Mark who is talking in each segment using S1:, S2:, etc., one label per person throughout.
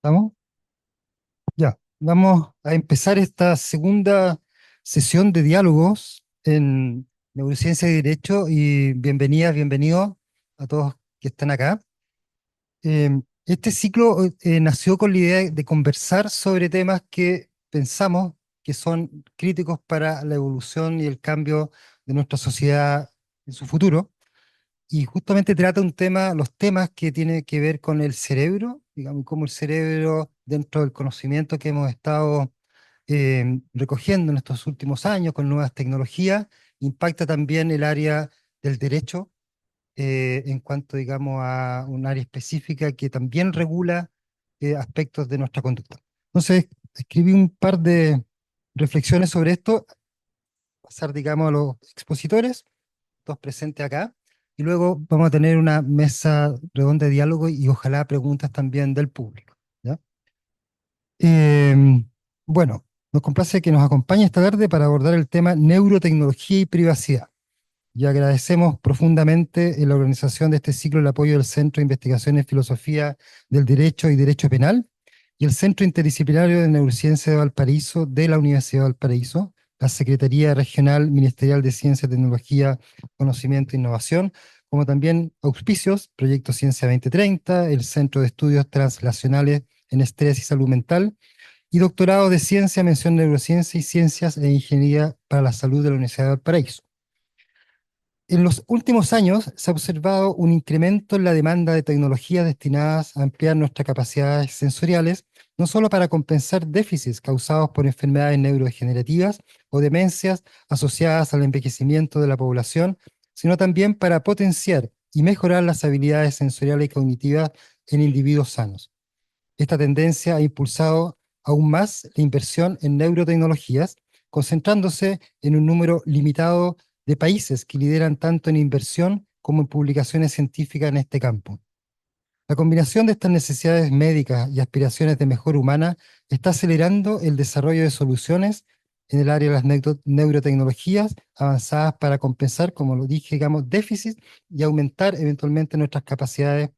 S1: ¿Estamos? Ya. Vamos a empezar esta segunda sesión de diálogos en Neurociencia y Derecho y bienvenidas, bienvenidos a todos que están acá. Este ciclo nació con la idea de conversar sobre temas que pensamos que son críticos para la evolución y el cambio de nuestra sociedad en su futuro. Y justamente trata un tema, los temas que tienen que ver con el cerebro, digamos, cómo el cerebro, dentro del conocimiento que hemos estado recogiendo en estos últimos años con nuevas tecnologías, impacta también el área del derecho, en cuanto, digamos, a un área específica que también regula aspectos de nuestra conducta. Entonces, escribí un par de reflexiones sobre esto, pasar, digamos, a los expositores todos presentes acá. Y luego vamos a tener una mesa redonda de diálogo y ojalá preguntas también del público. ¿Ya? Bueno, nos complace que nos acompañe esta tarde para abordar el tema neurotecnología y privacidad. Y agradecemos profundamente en la organización de este ciclo el apoyo del Centro de Investigaciones en Filosofía del Derecho y Derecho Penal y el Centro Interdisciplinario de Neurociencia de Valparaíso de la Universidad de Valparaíso, la Secretaría Regional Ministerial de Ciencia, Tecnología, Conocimiento e Innovación, como también auspicios, Proyecto Ciencia 2030, el Centro de Estudios Translacionales en Estrés y Salud Mental, y Doctorado de Ciencia, mención Neurociencia y Ciencias e Ingeniería para la Salud de la Universidad de Valparaíso. En los últimos años se ha observado un incremento en la demanda de tecnologías destinadas a ampliar nuestras capacidades sensoriales, no solo para compensar déficits causados por enfermedades neurodegenerativas o demencias asociadas al envejecimiento de la población, sino también para potenciar y mejorar las habilidades sensoriales y cognitivas en individuos sanos. Esta tendencia ha impulsado aún más la inversión en neurotecnologías, concentrándose en un número limitado de países que lideran tanto en inversión como en publicaciones científicas en este campo. La combinación de estas necesidades médicas y aspiraciones de mejora humana está acelerando el desarrollo de soluciones en el área de las neurotecnologías avanzadas para compensar, como lo dije, digamos, déficits y aumentar eventualmente nuestras capacidades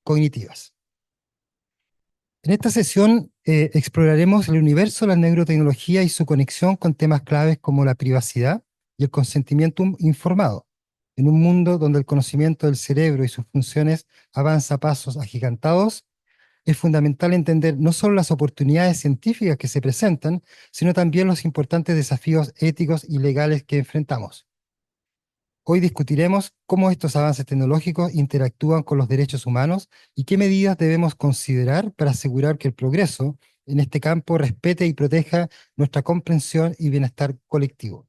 S1: cognitivas. En esta sesión exploraremos el universo de la neurotecnología y su conexión con temas claves como la privacidad y el consentimiento informado. En un mundo donde el conocimiento del cerebro y sus funciones avanza a pasos agigantados, es fundamental entender no solo las oportunidades científicas que se presentan, sino también los importantes desafíos éticos y legales que enfrentamos. Hoy discutiremos cómo estos avances tecnológicos interactúan con los derechos humanos y qué medidas debemos considerar para asegurar que el progreso en este campo respete y proteja nuestra comprensión y bienestar colectivo.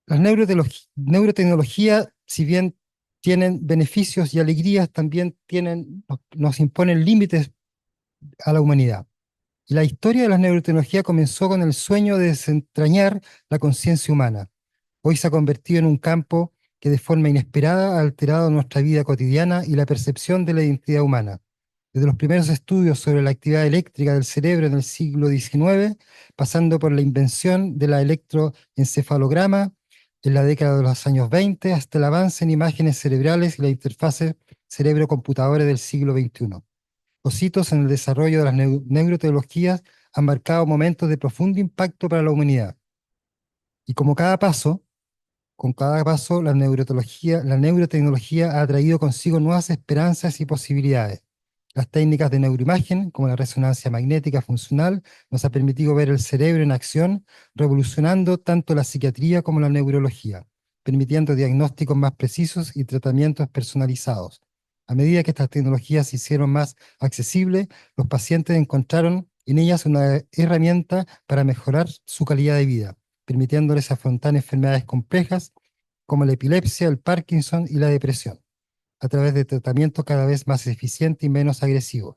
S1: Las neurotecnologías, si bien tienen beneficios y alegrías, también nos imponen límites a la humanidad. Y la historia de las neurotecnologías comenzó con el sueño de desentrañar la conciencia humana. Hoy se ha convertido en un campo que de forma inesperada ha alterado nuestra vida cotidiana y la percepción de la identidad humana. Desde los primeros estudios sobre la actividad eléctrica del cerebro en el siglo XIX, pasando por la invención de la electroencefalograma en la década de los años 20, hasta el avance en imágenes cerebrales y la interfase cerebro-computadora del siglo XXI. Los hitos en el desarrollo de las neurotecnologías han marcado momentos de profundo impacto para la humanidad. Y con cada paso, la neurotecnología ha traído consigo nuevas esperanzas y posibilidades. Las técnicas de neuroimagen, como la resonancia magnética funcional, nos ha permitido ver el cerebro en acción, revolucionando tanto la psiquiatría como la neurología, permitiendo diagnósticos más precisos y tratamientos personalizados. A medida que estas tecnologías se hicieron más accesibles, los pacientes encontraron en ellas una herramienta para mejorar su calidad de vida, permitiéndoles afrontar enfermedades complejas como la epilepsia, el Parkinson y la depresión, a través de tratamientos cada vez más eficientes y menos agresivos.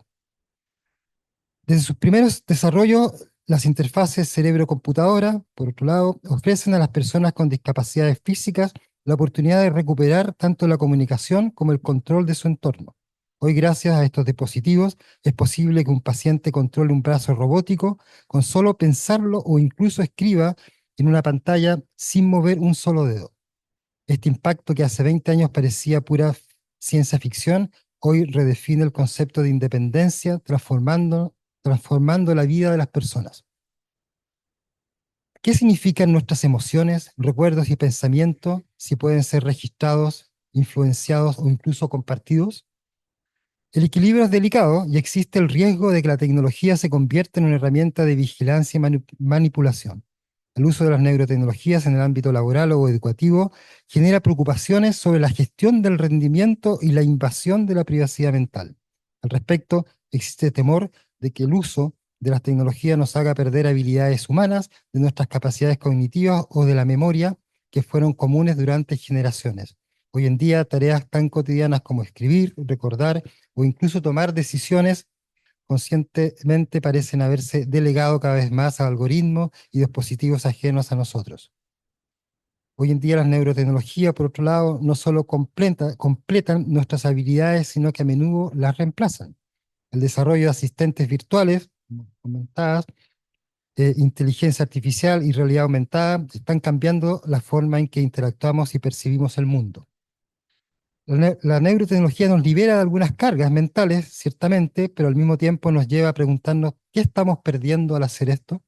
S1: Desde sus primeros desarrollos, las interfaces cerebro-computadora, por otro lado, ofrecen a las personas con discapacidades físicas la oportunidad de recuperar tanto la comunicación como el control de su entorno. Hoy, gracias a estos dispositivos, es posible que un paciente controle un brazo robótico con solo pensarlo o incluso escriba en una pantalla sin mover un solo dedo. Este impacto que hace 20 años parecía pura ciencia ficción, hoy redefine el concepto de independencia, transformando la vida de las personas. ¿Qué significan nuestras emociones, recuerdos y pensamientos si pueden ser registrados, influenciados o incluso compartidos? El equilibrio es delicado y existe el riesgo de que la tecnología se convierta en una herramienta de vigilancia y manipulación. El uso de las neurotecnologías en el ámbito laboral o educativo genera preocupaciones sobre la gestión del rendimiento y la invasión de la privacidad mental. Al respecto, existe temor de que el uso de las tecnologías nos haga perder habilidades humanas, de nuestras capacidades cognitivas o de la memoria que fueron comunes durante generaciones. Hoy en día, tareas tan cotidianas como escribir, recordar o incluso tomar decisiones conscientemente parecen haberse delegado cada vez más a algoritmos y dispositivos ajenos a nosotros. Hoy en día las neurotecnologías, por otro lado, no solo completan nuestras habilidades, sino que a menudo las reemplazan. El desarrollo de asistentes virtuales, como comentadas, inteligencia artificial y realidad aumentada están cambiando la forma en que interactuamos y percibimos el mundo. La neurotecnología nos libera de algunas cargas mentales, ciertamente, pero al mismo tiempo nos lleva a preguntarnos qué estamos perdiendo al hacer esto.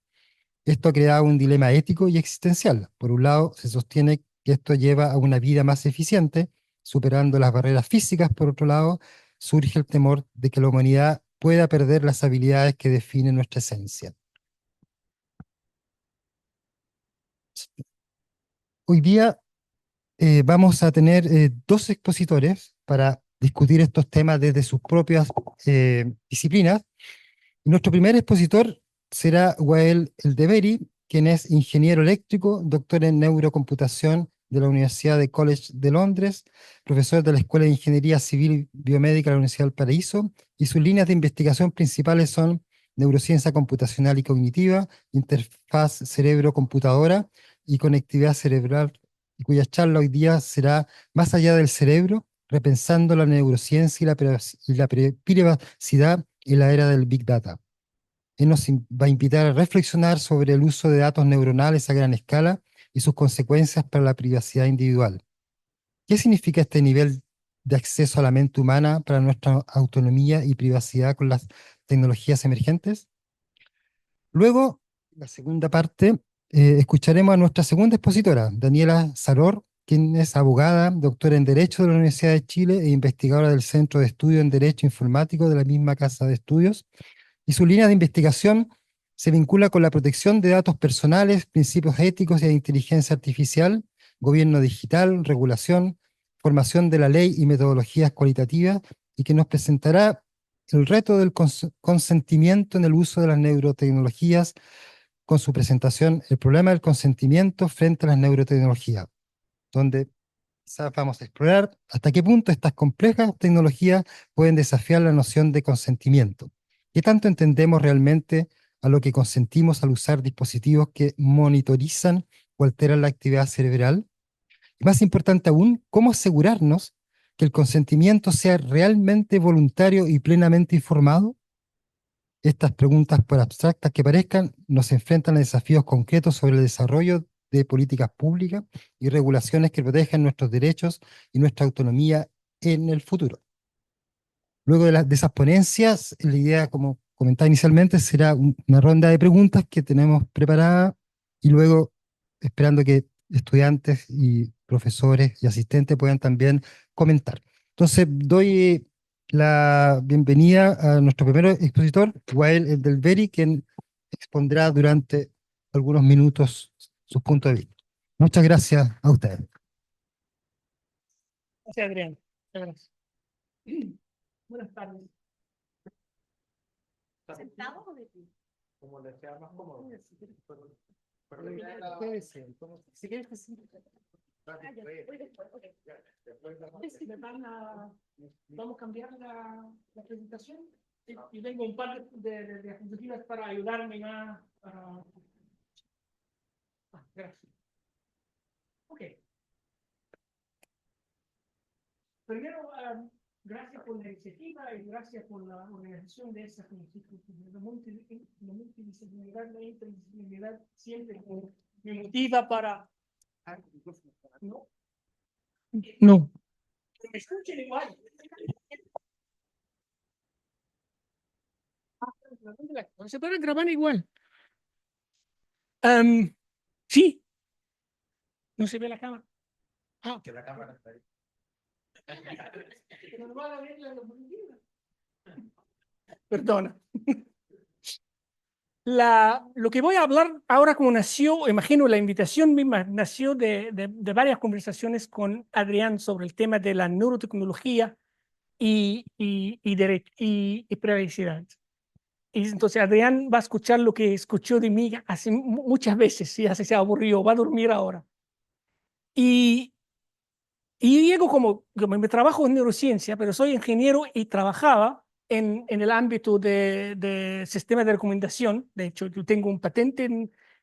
S1: Esto ha creado un dilema ético y existencial. Por un lado, se sostiene que esto lleva a una vida más eficiente, superando las barreras físicas. Por otro lado, surge el temor de que la humanidad pueda perder las habilidades que definen nuestra esencia. Hoy día vamos a tener dos expositores para discutir estos temas desde sus propias disciplinas. Nuestro primer expositor será Wael Eldeberi, quien es ingeniero eléctrico, doctor en neurocomputación de la Universidad de College de Londres, profesor de la Escuela de Ingeniería Civil y Biomédica de la Universidad del Paraíso, y sus líneas de investigación principales son neurociencia computacional y cognitiva, interfaz cerebro-computadora y conectividad cerebral, y cuya charla hoy día será Más allá del cerebro, repensando la neurociencia y la privacidad en la era del Big Data. Él nos va a invitar a reflexionar sobre el uso de datos neuronales a gran escala y sus consecuencias para la privacidad individual. ¿Qué significa este nivel de acceso a la mente humana para nuestra autonomía y privacidad con las tecnologías emergentes? Luego, la segunda parte, escucharemos a nuestra segunda expositora, Daniela Saror, quien es abogada, doctora en Derecho de la Universidad de Chile e investigadora del Centro de Estudio en Derecho Informático de la misma Casa de Estudios, y su línea de investigación se vincula con la protección de datos personales, principios éticos y de inteligencia artificial, gobierno digital, regulación, formación de la ley y metodologías cualitativas, y que nos presentará el reto del consentimiento en el uso de las neurotecnologías con su presentación El problema del consentimiento frente a las neurotecnologías, donde quizás vamos a explorar hasta qué punto estas complejas tecnologías pueden desafiar la noción de consentimiento. ¿Qué tanto entendemos realmente a lo que consentimos al usar dispositivos que monitorizan o alteran la actividad cerebral? Y más importante aún, ¿cómo asegurarnos que el consentimiento sea realmente voluntario y plenamente informado? Estas preguntas, por abstractas que parezcan, nos enfrentan a desafíos concretos sobre el desarrollo de políticas públicas y regulaciones que protejan nuestros derechos y nuestra autonomía en el futuro. Luego de esas ponencias, la idea, como comentaba inicialmente, será una ronda de preguntas que tenemos preparada y luego esperando que estudiantes y profesores y asistentes puedan también comentar. Entonces, doy la bienvenida a nuestro primer expositor, Wael Eldeberi, quien expondrá durante algunos minutos sus puntos de vista. Muchas gracias a ustedes.
S2: Gracias, Adrián. Muchas gracias. Buenas tardes.
S3: ¿Sentado o de pie?
S2: Como les sea más cómodo.
S1: Si quieres que sí.
S3: Yo voy después, ok.
S2: Vamos a cambiar la presentación y tengo un par de diapositivas para ayudarme más. Gracias. Ok. Primero, gracias por la iniciativa y gracias por la organización de esta la multidisciplinaridad, la interdisciplinaridad siempre me motiva para... No. No. ¿Me escuchan igual? Se puede grabar igual. Sí. No se ve la cámara. Ah.
S4: Que la cámara está ahí.
S2: Perdona. Lo que voy a hablar ahora, como nació, imagino la invitación misma, nació de varias conversaciones con Adrián sobre el tema de la neurotecnología y privacidad. Y entonces Adrián va a escuchar lo que escuchó de mí hace muchas veces, y ya se aburrió, va a dormir ahora. Y yo llego como me trabajo en neurociencia, pero soy ingeniero y trabajaba en el ámbito de sistemas de recomendación. De hecho, yo tengo un patente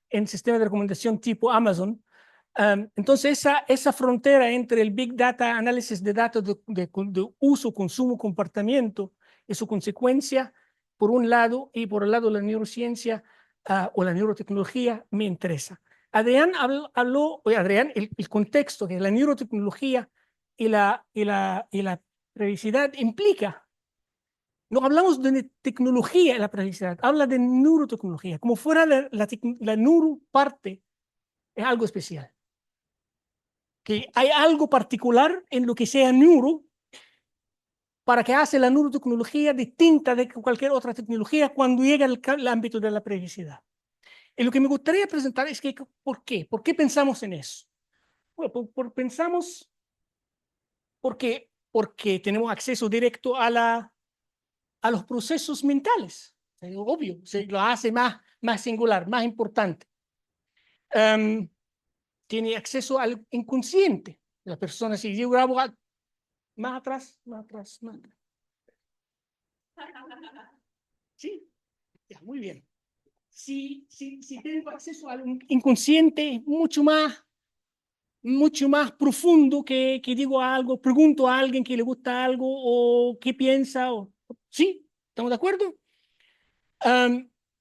S2: en sistemas de recomendación tipo Amazon. Entonces, esa frontera entre el Big Data, análisis de datos de uso, consumo, comportamiento y su consecuencia, por un lado, y por el lado de la neurociencia o la neurotecnología, me interesa. Adrián habló Adrián, el contexto que la neurotecnología y la privacidad implica. No hablamos de tecnología en la privacidad, habla de neurotecnología, como fuera la neuro parte es algo especial. Que hay algo particular en lo que sea neuro para que hace la neurotecnología distinta de cualquier otra tecnología cuando llega al ámbito de la privacidad. Y lo que me gustaría presentar es que, ¿por qué? ¿Por qué pensamos en eso? Bueno, pensamos porque tenemos acceso directo a los procesos mentales. Obvio, se lo hace más singular, más importante. Tiene acceso al inconsciente. La persona, si yo grabo más atrás. Sí, ya, muy bien. Si tengo acceso al inconsciente, mucho más profundo que digo algo, pregunto a alguien que le gusta algo o qué piensa. ¿Sí? ¿Estamos de acuerdo?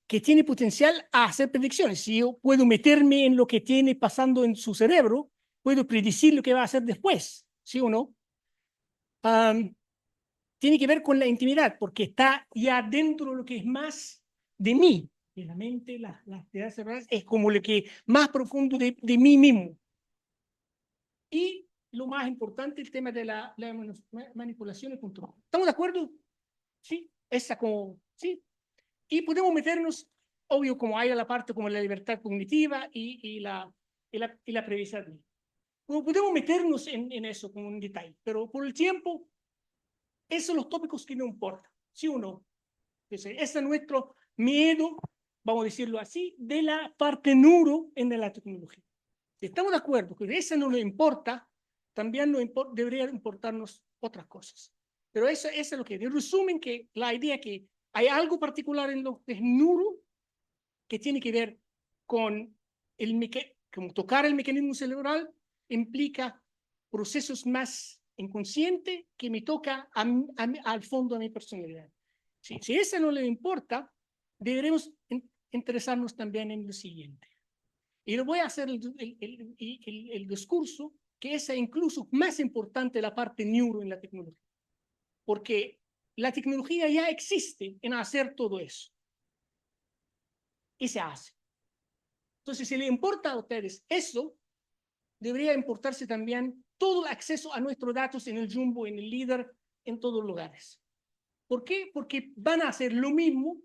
S2: Que tiene potencial a hacer predicciones. Si yo puedo meterme en lo que tiene pasando en su cerebro, puedo predecir lo que va a hacer después, ¿sí o no? Tiene que ver con la intimidad, porque está ya dentro de lo que es más de mí, de la mente, las actividades cerebrales, es como lo que más profundo de mí mismo. Y lo más importante, el tema de la manipulación y control. ¿Estamos de acuerdo? Sí, esa como, sí. Y podemos meternos, obvio, como hay la parte como la libertad cognitiva y la privacidad. Podemos meternos en eso como un detalle, pero por el tiempo, esos son los tópicos que no importan, ¿sí o no? Ese es nuestro miedo, vamos a decirlo así, de la parte neuro en la tecnología. Si estamos de acuerdo que eso no nos importa, también debería importarnos otras cosas. Pero eso es lo que, en resumen, que la idea que hay algo particular en lo que es neuro que tiene que ver con como tocar el mecanismo cerebral implica procesos más inconscientes que me toca al fondo de mi personalidad. Si eso no le importa, deberemos interesarnos también en lo siguiente. Y lo voy a hacer el discurso, que es incluso más importante la parte neuro en la tecnología. Porque la tecnología ya existe en hacer todo eso. Y se hace. Entonces, si le importa a ustedes eso, debería importarse también todo el acceso a nuestros datos en el Jumbo, en el líder, en todos los lugares. ¿Por qué? Porque van a hacer lo mismo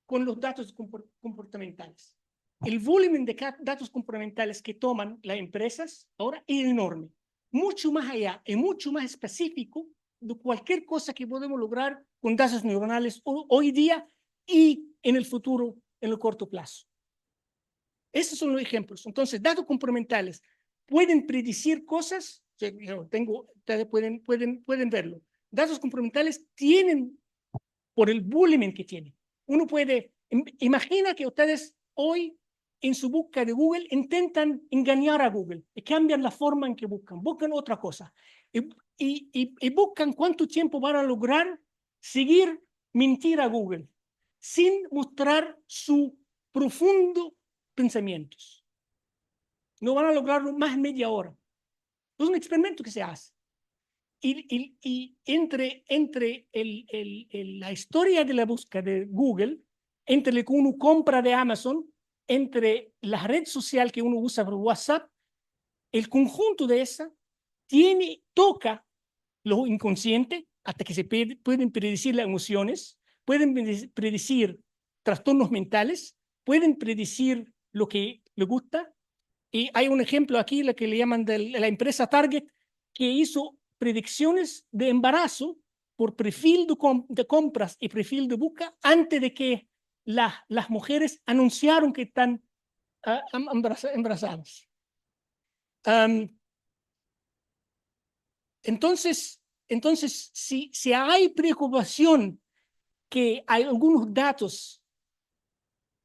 S2: con los datos comportamentales. El volumen de datos comportamentales que toman las empresas ahora es enorme, mucho más allá y mucho más específico de cualquier cosa que podemos lograr con datos neuronales hoy día y en el futuro, en el corto plazo. Esos son los ejemplos. Entonces, datos comportamentales pueden predecir cosas. Ustedes pueden verlo. Datos comportamentales tienen, por el volumen que tienen. Uno puede, imagina que ustedes hoy en su búsqueda de Google intentan engañar a Google y cambian la forma en que buscan otra cosa. Y buscan cuánto tiempo van a lograr seguir mentir a Google sin mostrar su profundo pensamientos. No van a lograrlo más media hora. Es un experimento que se hace. Y entre la historia de la búsqueda de Google entre lo que uno compra de Amazon, entre la red social que uno usa por WhatsApp, el conjunto de esa toca lo inconsciente hasta que se pueden predecir las emociones, pueden predecir trastornos mentales, pueden predecir lo que le gusta. Y hay un ejemplo aquí, la que le llaman de la empresa Target, que hizo predicciones de embarazo por perfil de compras y perfil de busca antes de que las mujeres anunciaron que están embarazadas. Um, entonces, si hay preocupación que hay algunos datos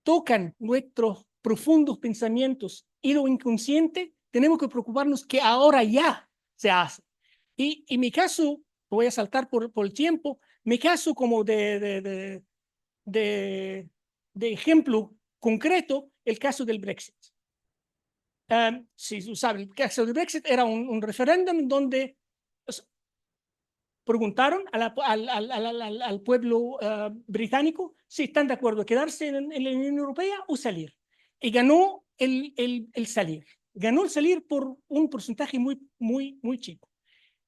S2: tocan nuestros profundos pensamientos y lo inconsciente, tenemos que preocuparnos que ahora ya se hace. Y mi caso, voy a saltar por el tiempo, mi caso como de ejemplo concreto, el caso del Brexit. Si saben, el caso del Brexit era un referéndum donde preguntaron al pueblo británico si están de acuerdo en quedarse en la Unión Europea o salir. Y ganó el salir. Ganó el salir por un porcentaje muy chico.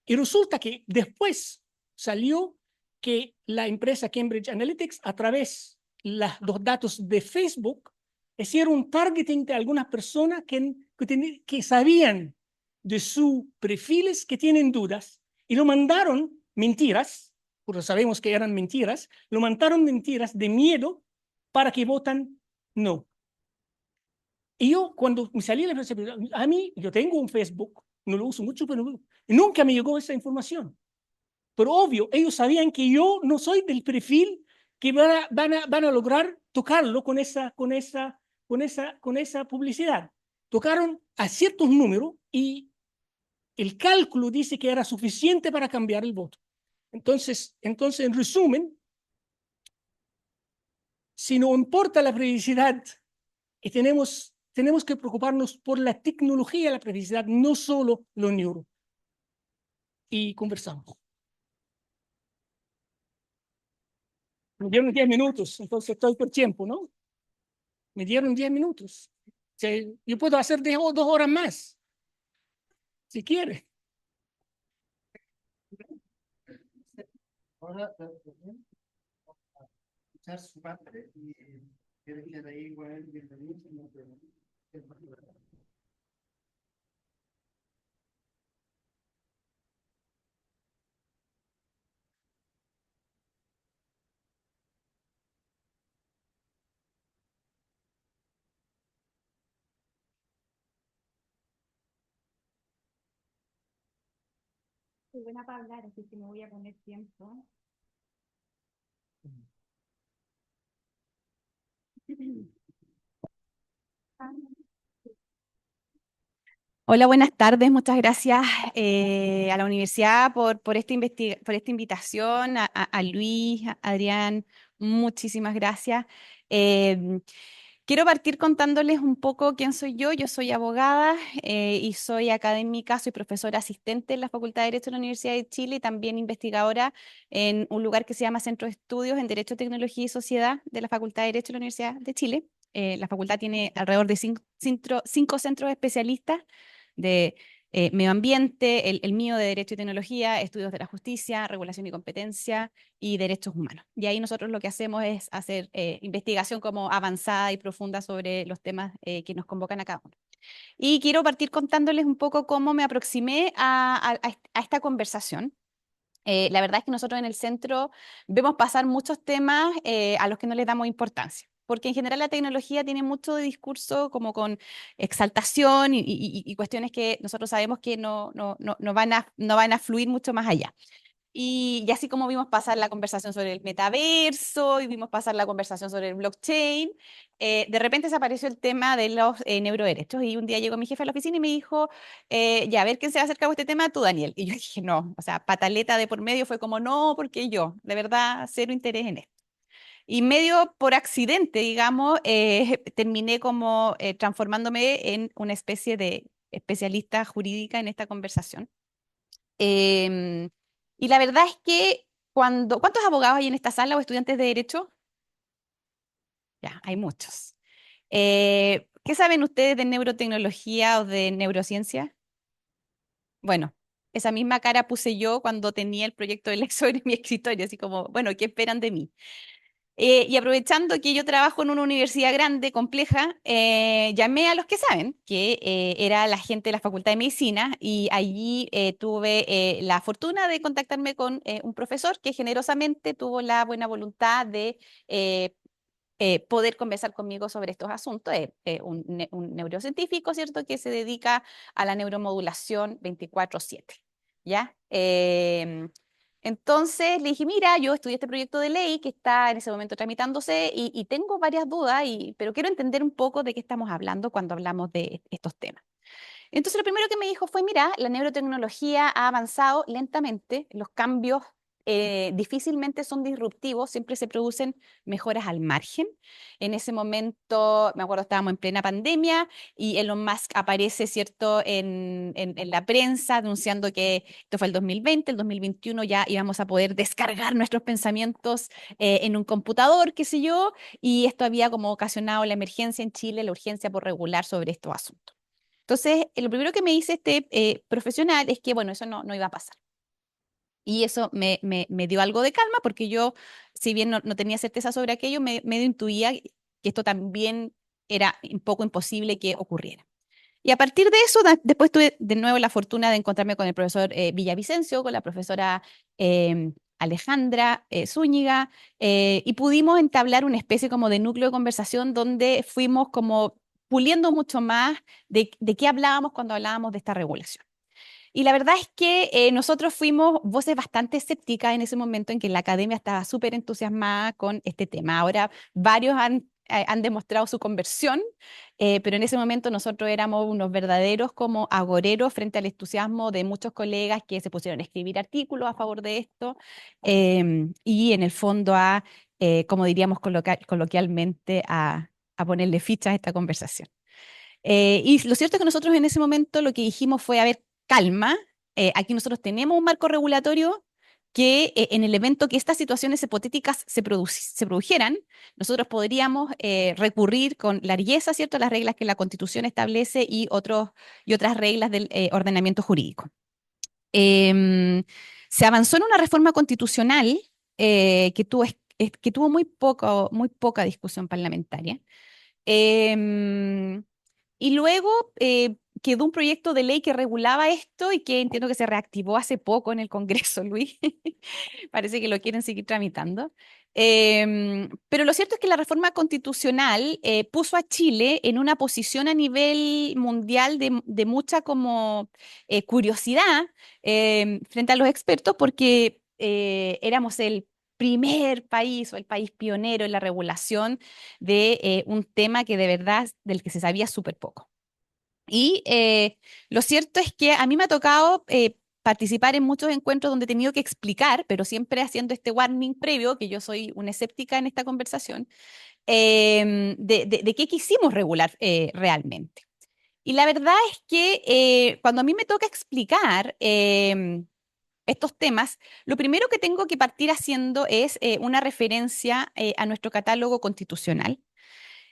S2: Y resulta que después salió que la empresa Cambridge Analytics, a través de los datos de Facebook, hicieron un targeting de algunas personas que sabían de sus perfiles, que tienen dudas, y lo mandaron mentiras, porque sabemos que eran mentiras, lo mandaron mentiras de miedo para que votan no. Y yo, cuando me salí de la a mí, yo tengo un Facebook, no lo uso mucho, pero nunca me llegó esa información. Pero obvio, ellos sabían que yo no soy del perfil que van a lograr tocarlo con esa publicidad. Tocaron a ciertos números y el cálculo dice que era suficiente para cambiar el voto. Entonces en resumen, si no importa la previsibilidad, y tenemos que preocuparnos por la tecnología de la previsibilidad, no solo lo neuro. Y conversamos. Me dieron 10 minutos, entonces estoy por tiempo, ¿no? Me dieron 10 minutos. O sea, yo puedo hacer 2 horas más, si quiere.
S1: Ahora, escuchar su parte y quiere que ahí igual bienvenido.
S3: Soy buena para hablar, así que me voy a poner tiempo. Hola, buenas tardes. Muchas gracias a la universidad por esta invitación, a Luis, a Adrián, muchísimas gracias. Quiero partir contándoles un poco quién soy yo. Yo soy abogada y soy académica, soy profesora asistente en la Facultad de Derecho de la Universidad de Chile y también investigadora en un lugar que se llama Centro de Estudios en Derecho, Tecnología y Sociedad de la Facultad de Derecho de la Universidad de Chile. La facultad tiene alrededor de 5 centros especialistas de medio ambiente, el mío de Derecho y Tecnología, Estudios de la Justicia, Regulación y Competencia y Derechos Humanos. Y ahí nosotros lo que hacemos es hacer investigación como avanzada y profunda sobre los temas que nos convocan a cada uno. Y quiero partir contándoles un poco cómo me aproximé a esta conversación. La verdad es que nosotros en el centro vemos pasar muchos temas a los que no les damos importancia, porque en general la tecnología tiene mucho de discurso como con exaltación y cuestiones que nosotros sabemos que no van a fluir mucho más allá. Y así como vimos pasar la conversación sobre el metaverso y vimos pasar la conversación sobre el blockchain, de repente se apareció el tema de los neuroderechos y un día llegó mi jefe a la oficina y me dijo, ya, a ver quién se va a acercar a este tema, tú, Daniel. Y yo dije, no, o sea, pataleta de por medio fue como, no, porque yo, de verdad, cero interés en esto. Y medio por accidente, digamos, terminé como transformándome en una especie de especialista jurídica en esta conversación. Em, y la verdad es que ¿cuántos abogados hay en esta sala o estudiantes de derecho? Ya, hay muchos. ¿Qué saben ustedes de neurotecnología o de neurociencia? Bueno, esa misma cara puse yo cuando tenía el proyecto de Lexo en mi escritorio, así como, bueno, ¿qué esperan de mí? Y aprovechando que yo trabajo en una universidad grande, compleja, llamé a los que saben, que era la gente de la Facultad de Medicina, y allí tuve la fortuna de contactarme con un profesor que generosamente tuvo la buena voluntad de eh, poder conversar conmigo sobre estos asuntos. Es un neurocientífico, ¿cierto?, que se dedica a la neuromodulación 24/7, ¿ya? Entonces le dije, mira, yo estudié este proyecto de ley que está en ese momento tramitándose y tengo varias dudas, pero quiero entender un poco de qué estamos hablando cuando hablamos de estos temas. Entonces lo primero que me dijo fue, mira, la neurotecnología ha avanzado lentamente, los cambios difícilmente son disruptivos, siempre se producen mejoras al margen. En ese momento, me acuerdo, estábamos en plena pandemia y Elon Musk aparece, ¿cierto?, en la prensa anunciando que esto fue el 2020, el 2021 ya íbamos a poder descargar nuestros pensamientos en un computador, qué sé yo, y esto había como ocasionado la emergencia en Chile, la urgencia por regular sobre estos asuntos. Entonces, lo primero que me dice este profesional es que, bueno, eso no iba a pasar. Y eso me dio algo de calma porque yo, si bien no tenía certeza sobre aquello, me intuía que esto también era un poco imposible que ocurriera. Y a partir de eso, después tuve de nuevo la fortuna de encontrarme con el profesor Villavicencio, con la profesora Alejandra Zúñiga, y pudimos entablar una especie como de núcleo de conversación donde fuimos como puliendo mucho más de qué hablábamos cuando hablábamos de esta regulación. Y la verdad es que nosotros fuimos voces bastante escépticas en ese momento en que la academia estaba súper entusiasmada con este tema. Ahora varios han demostrado su conversión, pero en ese momento nosotros éramos unos verdaderos como agoreros frente al entusiasmo de muchos colegas que se pusieron a escribir artículos a favor de esto y en el fondo como diríamos coloquialmente, a ponerle fichas a esta conversación. Y lo cierto es que nosotros en ese momento lo que dijimos fue, a ver, calma, aquí nosotros tenemos un marco regulatorio que en el evento que estas situaciones hipotéticas se produjeran, nosotros podríamos recurrir con largueza, ¿cierto?, a las reglas que la Constitución establece y otras reglas del ordenamiento jurídico. Se avanzó en una reforma constitucional que tuvo muy poca discusión parlamentaria. Em, y luego quedó un proyecto de ley que regulaba esto y que entiendo que se reactivó hace poco en el Congreso, Luis. Parece que lo quieren seguir tramitando. Pero lo cierto es que la reforma constitucional puso a Chile en una posición a nivel mundial de mucha como curiosidad frente a los expertos porque éramos el primer país o el país pionero en la regulación de un tema que de verdad del que se sabía súper poco. Y lo cierto es que a mí me ha tocado participar en muchos encuentros donde he tenido que explicar, pero siempre haciendo este warning previo, que yo soy una escéptica en esta conversación, de qué quisimos regular realmente. Y la verdad es que cuando a mí me toca explicar estos temas, lo primero que tengo que partir haciendo es una referencia a nuestro catálogo constitucional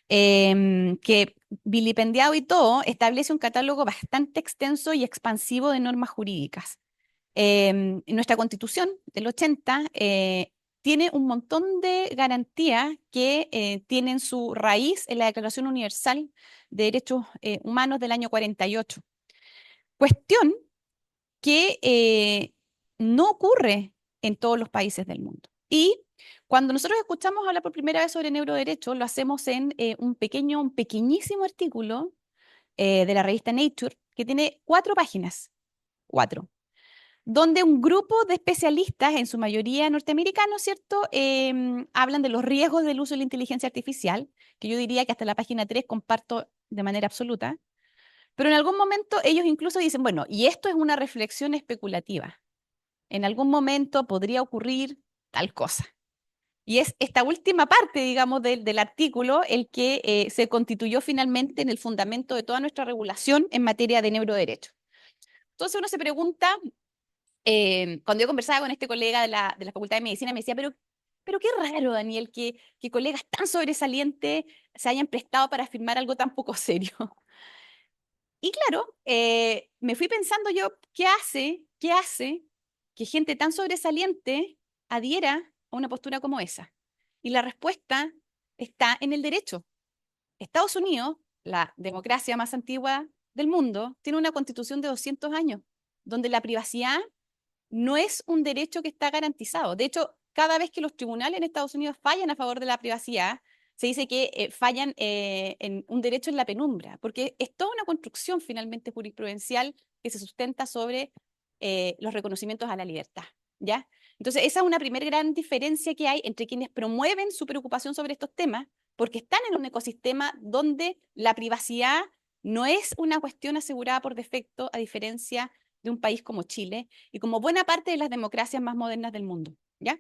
S3: que vilipendiado y todo, establece un catálogo bastante extenso y expansivo de normas jurídicas. Nuestra Constitución del 80 tiene un montón de garantías que tienen su raíz en la Declaración Universal de Derechos Humanos del año 48. Cuestión que no ocurre en todos los países del mundo. Y cuando nosotros escuchamos hablar por primera vez sobre neuroderecho, lo hacemos en un pequeñísimo artículo de la revista Nature, que tiene 4 páginas, 4, donde un grupo de especialistas, en su mayoría norteamericanos, ¿cierto?, hablan de los riesgos del uso de la inteligencia artificial, que yo diría que hasta la página 3 comparto de manera absoluta, pero en algún momento ellos incluso dicen, bueno, y esto es una reflexión especulativa. En algún momento podría ocurrir tal cosa. Y es esta última parte, digamos, del artículo el que se constituyó finalmente en el fundamento de toda nuestra regulación en materia de neuroderecho. Entonces uno se pregunta, cuando yo conversaba con este colega de la Facultad de Medicina, me decía, pero pero qué raro, Daniel, que colegas tan sobresalientes se hayan prestado para afirmar algo tan poco serio. Y claro, me fui pensando yo, qué hace que gente tan sobresaliente adhiera a una postura como esa? Y la respuesta está en el derecho. Estados Unidos, la democracia más antigua del mundo, tiene una constitución de 200 años, donde la privacidad no es un derecho que está garantizado. De hecho, cada vez que los tribunales en Estados Unidos fallan a favor de la privacidad, se dice que fallan en un derecho en la penumbra, porque es toda una construcción finalmente jurisprudencial que se sustenta sobre los reconocimientos a la libertad, ¿ya? Entonces, esa es una primera gran diferencia que hay entre quienes promueven su preocupación sobre estos temas, porque están en un ecosistema donde la privacidad no es una cuestión asegurada por defecto, a diferencia de un país como Chile y como buena parte de las democracias más modernas del mundo, ¿ya?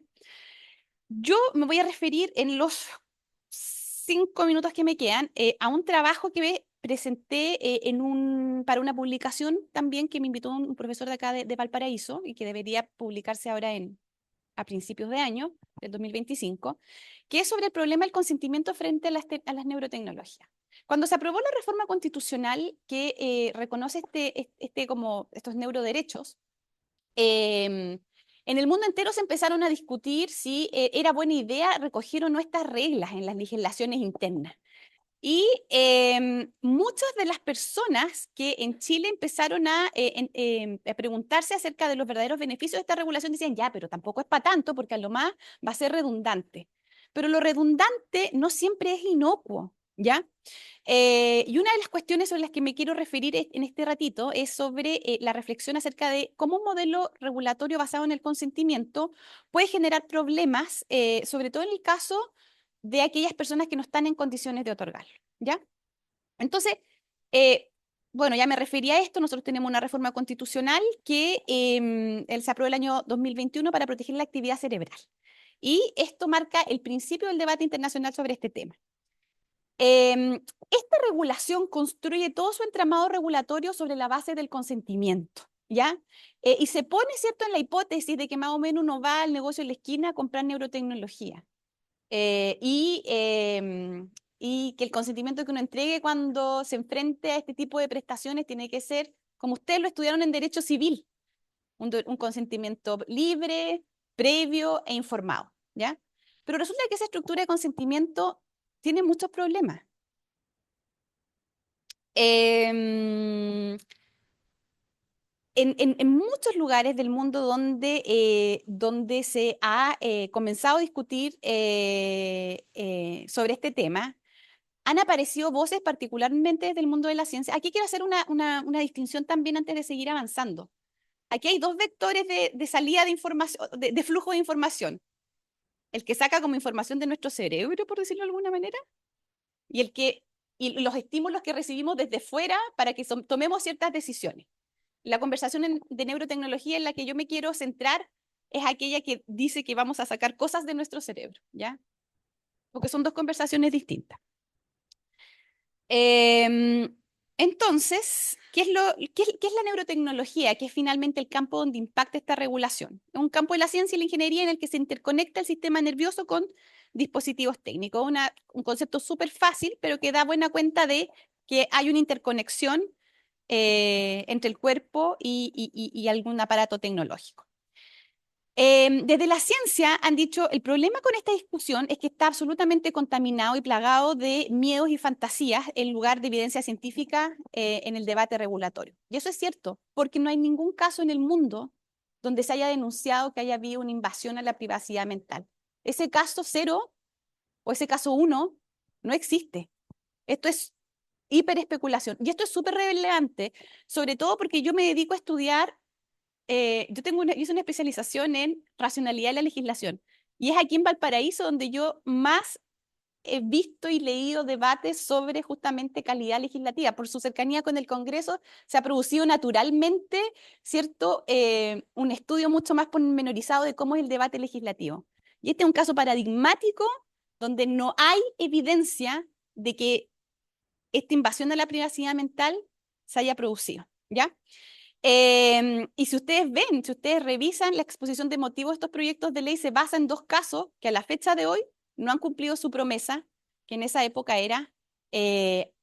S3: Yo me voy a referir en los 5 minutos que me quedan a un trabajo que presenté para una publicación también que me invitó un profesor de acá de Valparaíso y que debería publicarse ahora a principios de año, del 2025, que es sobre el problema del consentimiento frente a las neurotecnologías. Cuando se aprobó la reforma constitucional que reconoce como estos neuroderechos, en el mundo entero se empezaron a discutir si era buena idea recoger o no estas reglas en las legislaciones internas. Y muchas de las personas que en Chile empezaron a preguntarse acerca de los verdaderos beneficios de esta regulación decían, ya, pero tampoco es para tanto porque a lo más va a ser redundante. Pero lo redundante no siempre es inocuo, ¿ya? Y una de las cuestiones sobre las que me quiero referir en este ratito es sobre la reflexión acerca de cómo un modelo regulatorio basado en el consentimiento puede generar problemas, sobre todo en el caso de aquellas personas que no están en condiciones de otorgarlo, ¿ya? Entonces, eh, bueno, ya me refería a esto, nosotros tenemos una reforma constitucional que se aprobó el año 2021 para proteger la actividad cerebral. Y esto marca el principio del debate internacional sobre este tema. Esta regulación construye todo su entramado regulatorio sobre la base del consentimiento, ¿ya? Y se pone, ¿cierto?, en la hipótesis de que más o menos uno va al negocio de la esquina a comprar neurotecnología. Y que el consentimiento que uno entregue cuando se enfrente a este tipo de prestaciones tiene que ser, como ustedes lo estudiaron en Derecho Civil, un consentimiento libre, previo e informado, ¿ya? Pero resulta que esa estructura de consentimiento tiene muchos problemas. Em, en muchos lugares del mundo donde se ha comenzado a discutir sobre este tema, han aparecido voces particularmente desde el mundo de la ciencia. Aquí quiero hacer una distinción también antes de seguir avanzando. Aquí hay dos vectores de salida de información, de flujo de información. El que saca como información de nuestro cerebro, por decirlo de alguna manera, y y los estímulos que recibimos desde fuera para que tomemos ciertas decisiones. La conversación de neurotecnología en la que yo me quiero centrar es aquella que dice que vamos a sacar cosas de nuestro cerebro, ¿ya? Porque son dos conversaciones distintas. Entonces, qué es la neurotecnología? Que es finalmente el campo donde impacta esta regulación. Es un campo de la ciencia y la ingeniería en el que se interconecta el sistema nervioso con dispositivos técnicos. Un concepto súper fácil, pero que da buena cuenta de que hay una interconexión entre el cuerpo y algún aparato tecnológico. Desde la ciencia han dicho, el problema con esta discusión es que está absolutamente contaminado y plagado de miedos y fantasías en lugar de evidencia científica en el debate regulatorio. Y eso es cierto, porque no hay ningún caso en el mundo donde se haya denunciado que haya habido una invasión a la privacidad mental. Ese caso 0 o ese caso 1 no existe. Esto es hiperespeculación. Y esto es súper relevante, sobre todo porque yo me dedico a estudiar yo hice una especialización en racionalidad de la legislación y es aquí en Valparaíso donde yo más he visto y leído debates sobre justamente calidad legislativa. Por su cercanía con el Congreso se ha producido naturalmente, ¿cierto? Un estudio mucho más pormenorizado de cómo es el debate legislativo. Y este es un caso paradigmático donde no hay evidencia de que esta invasión a la privacidad mental se haya producido, ¿ya? Y si ustedes ven, si ustedes revisan la exposición de motivos de estos proyectos de ley, se basa en dos casos que a la fecha de hoy no han cumplido su promesa, que en esa época era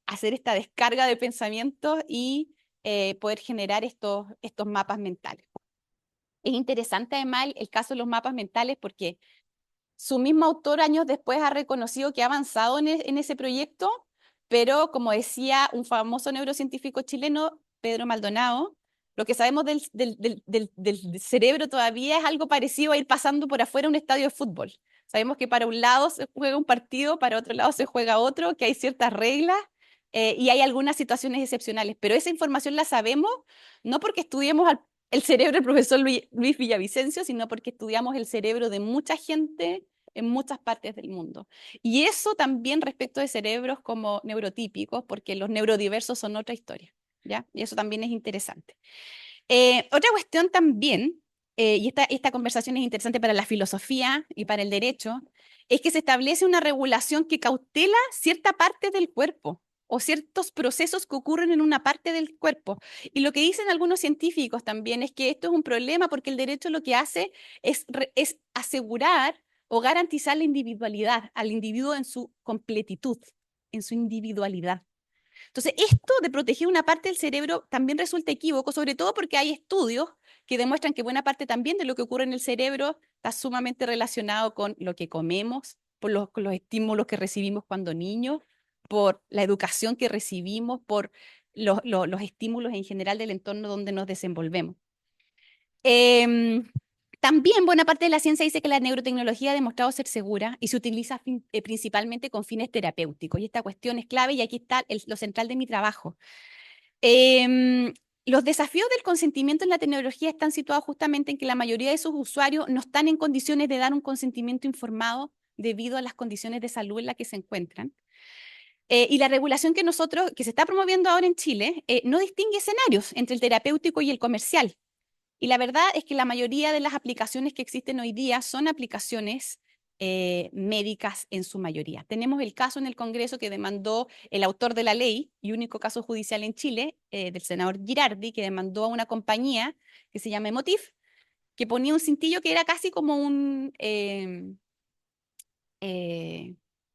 S3: hacer esta descarga de pensamientos y poder generar estos mapas mentales. Es interesante además el caso de los mapas mentales porque su mismo autor años después ha reconocido que ha avanzado en ese proyecto, pero como decía un famoso neurocientífico chileno, Pedro Maldonado, lo que sabemos del cerebro todavía es algo parecido a ir pasando por afuera un estadio de fútbol. Sabemos que para un lado se juega un partido, para otro lado se juega otro, que hay ciertas reglas y hay algunas situaciones excepcionales, pero esa información la sabemos no porque estudiemos el cerebro del profesor Luis Villavicencio, sino porque estudiamos el cerebro de mucha gente en muchas partes del mundo. Y eso también respecto de cerebros como neurotípicos, porque los neurodiversos son otra historia, ¿ya? Y eso también es interesante. Otra cuestión también, y esta conversación es interesante para la filosofía y para el derecho, es que se establece una regulación que cautela cierta parte del cuerpo o ciertos procesos que ocurren en una parte del cuerpo. Y lo que dicen algunos científicos también es que esto es un problema porque el derecho lo que hace es asegurar o garantizar la individualidad al individuo en su completitud, en su individualidad. Entonces, esto de proteger una parte del cerebro también resulta equívoco, sobre todo porque hay estudios que demuestran que buena parte también de lo que ocurre en el cerebro está sumamente relacionado con lo que comemos, con los estímulos que recibimos cuando niños, por la educación que recibimos, por los estímulos en general del entorno donde nos desenvolvemos. También buena parte de la ciencia dice que la neurotecnología ha demostrado ser segura y se utiliza principalmente con fines terapéuticos. Y esta cuestión es clave y aquí está lo central de mi trabajo. Los desafíos del consentimiento en la tecnología están situados justamente en que la mayoría de sus usuarios no están en condiciones de dar un consentimiento informado debido a las condiciones de salud en las que se encuentran. Y la regulación que se está promoviendo ahora en Chile no distingue escenarios entre el terapéutico y el comercial. Y la verdad es que la mayoría de las aplicaciones que existen hoy día son aplicaciones médicas en su mayoría. Tenemos el caso en el Congreso que demandó el autor de la ley, y único caso judicial en Chile, del senador Girardi, que demandó a una compañía que se llama Emotif, que ponía un cintillo que era casi como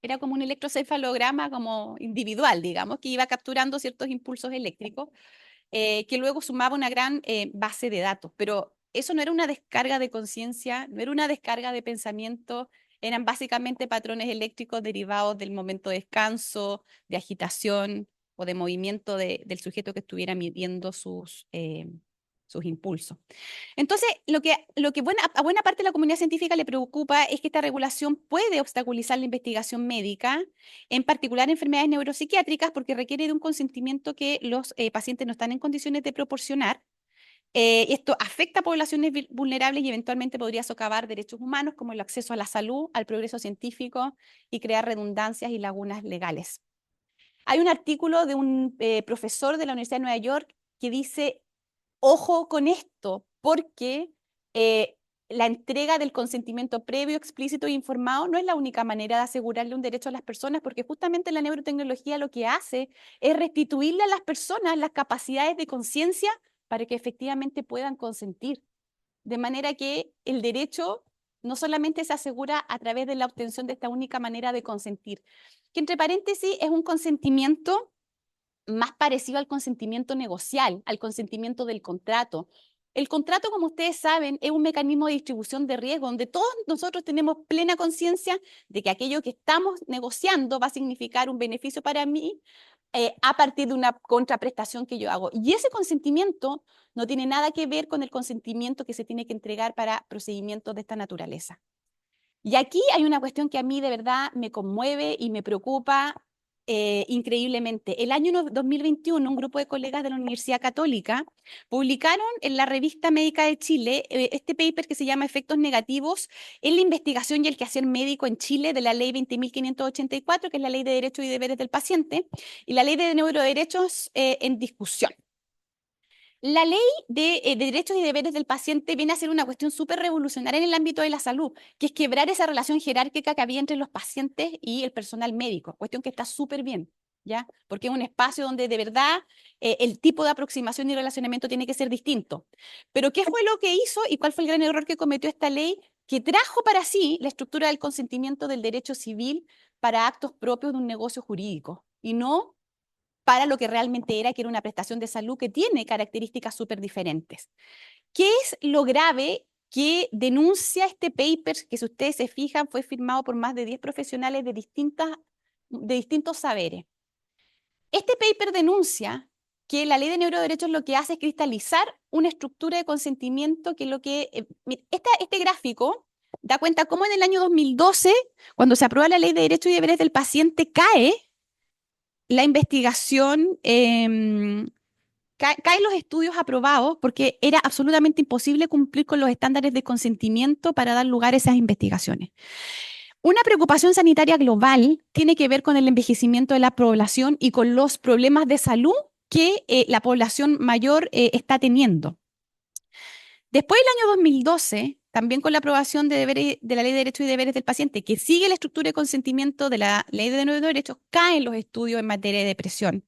S3: era como un electrocefalograma como individual, digamos, que iba capturando ciertos impulsos eléctricos que luego sumaba una gran base de datos. Pero eso no era una descarga de conciencia, no era una descarga de pensamiento, eran básicamente patrones eléctricos derivados del momento de descanso, de agitación o de movimiento del sujeto que estuviera midiendo sus impulsos. Entonces, a buena parte de la comunidad científica le preocupa es que esta regulación puede obstaculizar la investigación médica, en particular enfermedades neuropsiquiátricas, porque requiere de un consentimiento que los pacientes no están en condiciones de proporcionar. Esto afecta a poblaciones vulnerables y eventualmente podría socavar derechos humanos como el acceso a la salud, al progreso científico y crear redundancias y lagunas legales. Hay un artículo de un profesor de la Universidad de Nueva York que dice ojo con esto, porque la entrega del consentimiento previo, explícito e informado no es la única manera de asegurarle un derecho a las personas, porque justamente la neurotecnología lo que hace es restituirle a las personas las capacidades de conciencia para que efectivamente puedan consentir. De manera que el derecho no solamente se asegura a través de la obtención de esta única manera de consentir, que entre paréntesis es un consentimiento más parecido al consentimiento negocial, al consentimiento del contrato. El contrato, como ustedes saben, es un mecanismo de distribución de riesgo donde todos nosotros tenemos plena conciencia de que aquello que estamos negociando va a significar un beneficio para mí a partir de una contraprestación que yo hago. Y ese consentimiento no tiene nada que ver con el consentimiento que se tiene que entregar para procedimientos de esta naturaleza. Y aquí hay una cuestión que a mí de verdad me conmueve y me preocupa increíblemente. El año 2021, un grupo de colegas de la Universidad Católica publicaron en la Revista Médica de Chile este paper que se llama Efectos negativos en la investigación y el quehacer médico en Chile de la Ley 20.584, que es la Ley de Derechos y Deberes del Paciente, y la Ley de Neuroderechos en discusión. La ley de derechos y deberes del paciente viene a ser una cuestión súper revolucionaria en el ámbito de la salud, que es quebrar esa relación jerárquica que había entre los pacientes y el personal médico, cuestión que está súper bien. ¿ya? Porque es un espacio donde de verdad el tipo de aproximación y relacionamiento tiene que ser distinto. Pero ¿qué fue lo que hizo y cuál fue el gran error que cometió esta ley? Que trajo para sí la estructura del consentimiento del derecho civil para actos propios de un negocio jurídico y no para lo que realmente era, que era una prestación de salud que tiene características súper diferentes. ¿Qué es lo grave que denuncia este paper que, si ustedes se fijan, fue firmado por más de 10 profesionales de distintos saberes? Este paper denuncia que la ley de neuroderechos lo que hace es cristalizar una estructura de consentimiento que lo que... este gráfico da cuenta cómo en el año 2012, cuando se aprueba la ley de derechos y deberes del paciente, cae la investigación, caen los estudios aprobados porque era absolutamente imposible cumplir con los estándares de consentimiento para dar lugar a esas investigaciones. Una preocupación sanitaria global tiene que ver con el envejecimiento de la población y con los problemas de salud que la población mayor está teniendo. Después del año 2012, también con la aprobación de la Ley de Derechos y Deberes del Paciente, que sigue la estructura de consentimiento de la Ley de Derechos, caen los estudios en materia de depresión,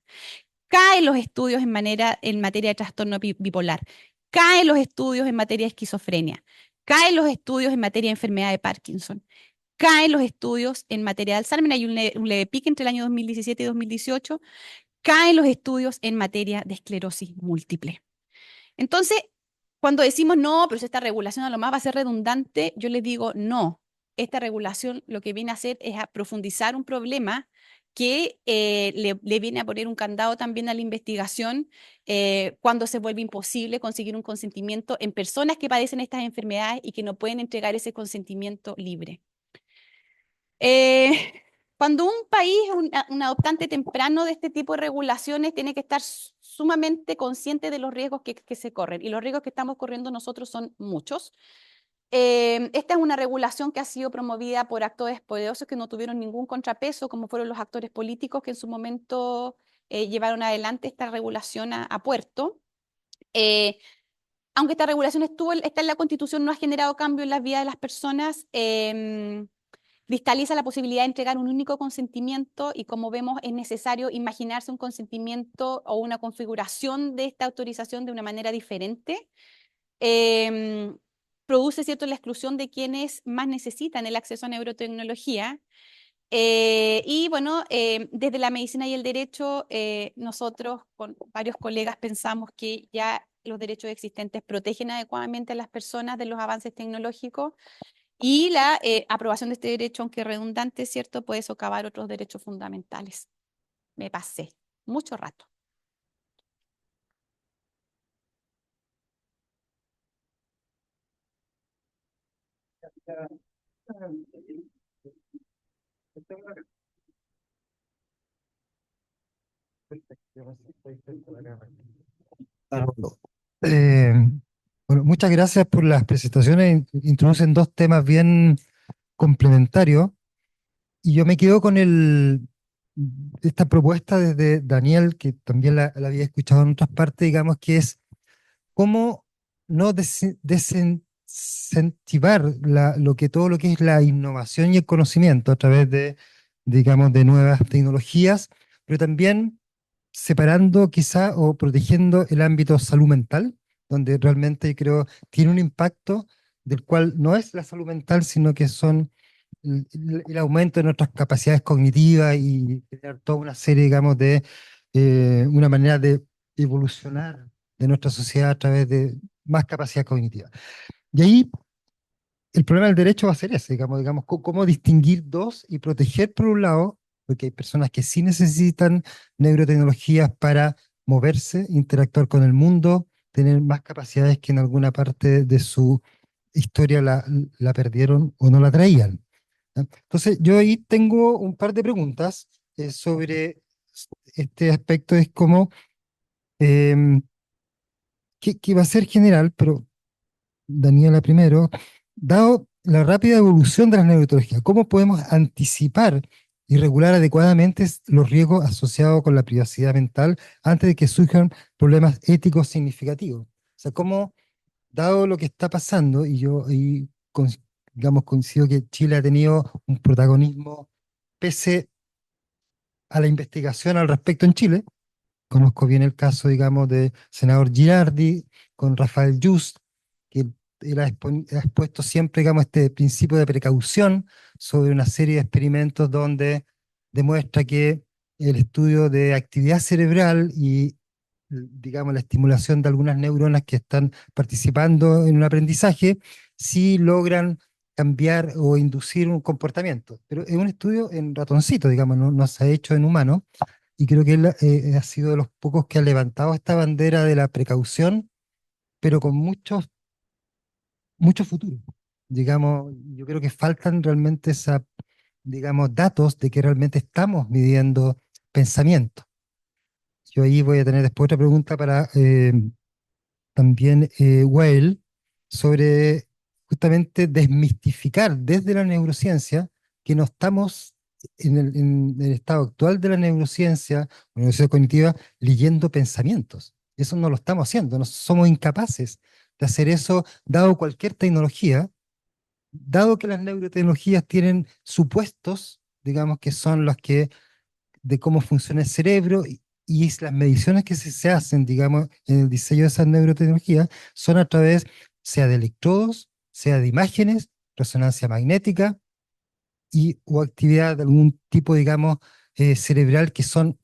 S3: caen los estudios en materia de trastorno bipolar, caen los estudios en materia de esquizofrenia, caen los estudios en materia de enfermedad de Parkinson, caen los estudios en materia de Alzheimer, hay un leve pique entre el año 2017 y 2018, caen los estudios en materia de esclerosis múltiple. Entonces, cuando decimos no, pero si esta regulación a lo más va a ser redundante, yo les digo no. Esta regulación lo que viene a hacer es a profundizar un problema que le viene a poner un candado también a la investigación cuando se vuelve imposible conseguir un consentimiento en personas que padecen estas enfermedades y que no pueden entregar ese consentimiento libre. Eh, Cuando un país, un adoptante temprano de este tipo de regulaciones, tiene que estar sumamente consciente de los riesgos que se corren. Y los riesgos que estamos corriendo nosotros son muchos. Esta es una regulación que ha sido promovida por actores poderosos que no tuvieron ningún contrapeso, como fueron los actores políticos que en su momento llevaron adelante esta regulación a puerto. Aunque esta regulación está en la Constitución, no ha generado cambio en la vida de las personas. Cristaliza la posibilidad de entregar un único consentimiento y, como vemos, es necesario imaginarse un consentimiento o una configuración de esta autorización de una manera diferente. Produce, ¿cierto?, la exclusión de quienes más necesitan el acceso a neurotecnología. Y bueno, desde la medicina y el derecho, nosotros con varios colegas pensamos que ya los derechos existentes protegen adecuadamente a las personas de los avances tecnológicos y la aprobación de este derecho, aunque redundante, ¿cierto?, puede socavar otros derechos fundamentales. Me pasé mucho rato.
S1: Eh, bueno, muchas gracias por las presentaciones. Introducen dos temas bien complementarios y yo me quedo con esta propuesta desde Daniel, que también la había escuchado en otras partes, digamos, que es cómo no desincentivar todo lo que es la innovación y el conocimiento a través de, digamos, de nuevas tecnologías, pero también separando quizá o protegiendo el ámbito salud mental, donde realmente creo tiene un impacto del cual no es la salud mental, sino que son el aumento de nuestras capacidades cognitivas y tener toda una serie, digamos, de una manera de evolucionar de nuestra sociedad a través de más capacidad cognitiva. Y ahí el problema del derecho va a ser ese, digamos, cómo distinguir dos y proteger por un lado, porque hay personas que sí necesitan neurotecnologías para moverse, interactuar con el mundo, tener más capacidades que en alguna parte de su historia la perdieron o no la traían. ¿Ya? Entonces, yo ahí tengo un par de preguntas sobre este aspecto, es como, em, que va a ser general, pero Daniela primero, dado la rápida evolución de las neurotecnologías, ¿cómo podemos anticipar y regular adecuadamente los riesgos asociados con la privacidad mental antes de que surjan problemas éticos significativos? O sea, ¿cómo, dado lo que está pasando, y yo digamos, coincido que Chile ha tenido un protagonismo, pese a la investigación al respecto en Chile. Conozco bien el caso, digamos, de senador Girardi con Rafael Just, que él ha expuesto siempre, digamos, este principio de precaución sobre una serie de experimentos donde demuestra que el estudio de actividad cerebral y, digamos, la estimulación de algunas neuronas que están participando en un aprendizaje, sí logran cambiar o inducir un comportamiento. Pero es un estudio en ratoncito, digamos, no se ha hecho en humanos, y creo que él ha sido de los pocos que ha levantado esta bandera de la precaución, pero con mucho futuro. Digamos, yo creo que faltan realmente digamos, datos de que realmente estamos midiendo pensamiento. Yo ahí voy a tener después otra pregunta para también Weil, sobre justamente desmistificar desde la neurociencia que no estamos en el estado actual de la neurociencia, la neurociencia cognitiva, leyendo pensamientos. Eso no lo estamos haciendo, no somos incapaces de hacer eso, dado cualquier tecnología, dado que las neurotecnologías tienen supuestos, digamos, que son los que de cómo funciona el cerebro y las mediciones que se hacen, digamos, en el diseño de esas neurotecnologías son a través, sea de electrodos, sea de imágenes, resonancia magnética o actividad de algún tipo, digamos, cerebral que son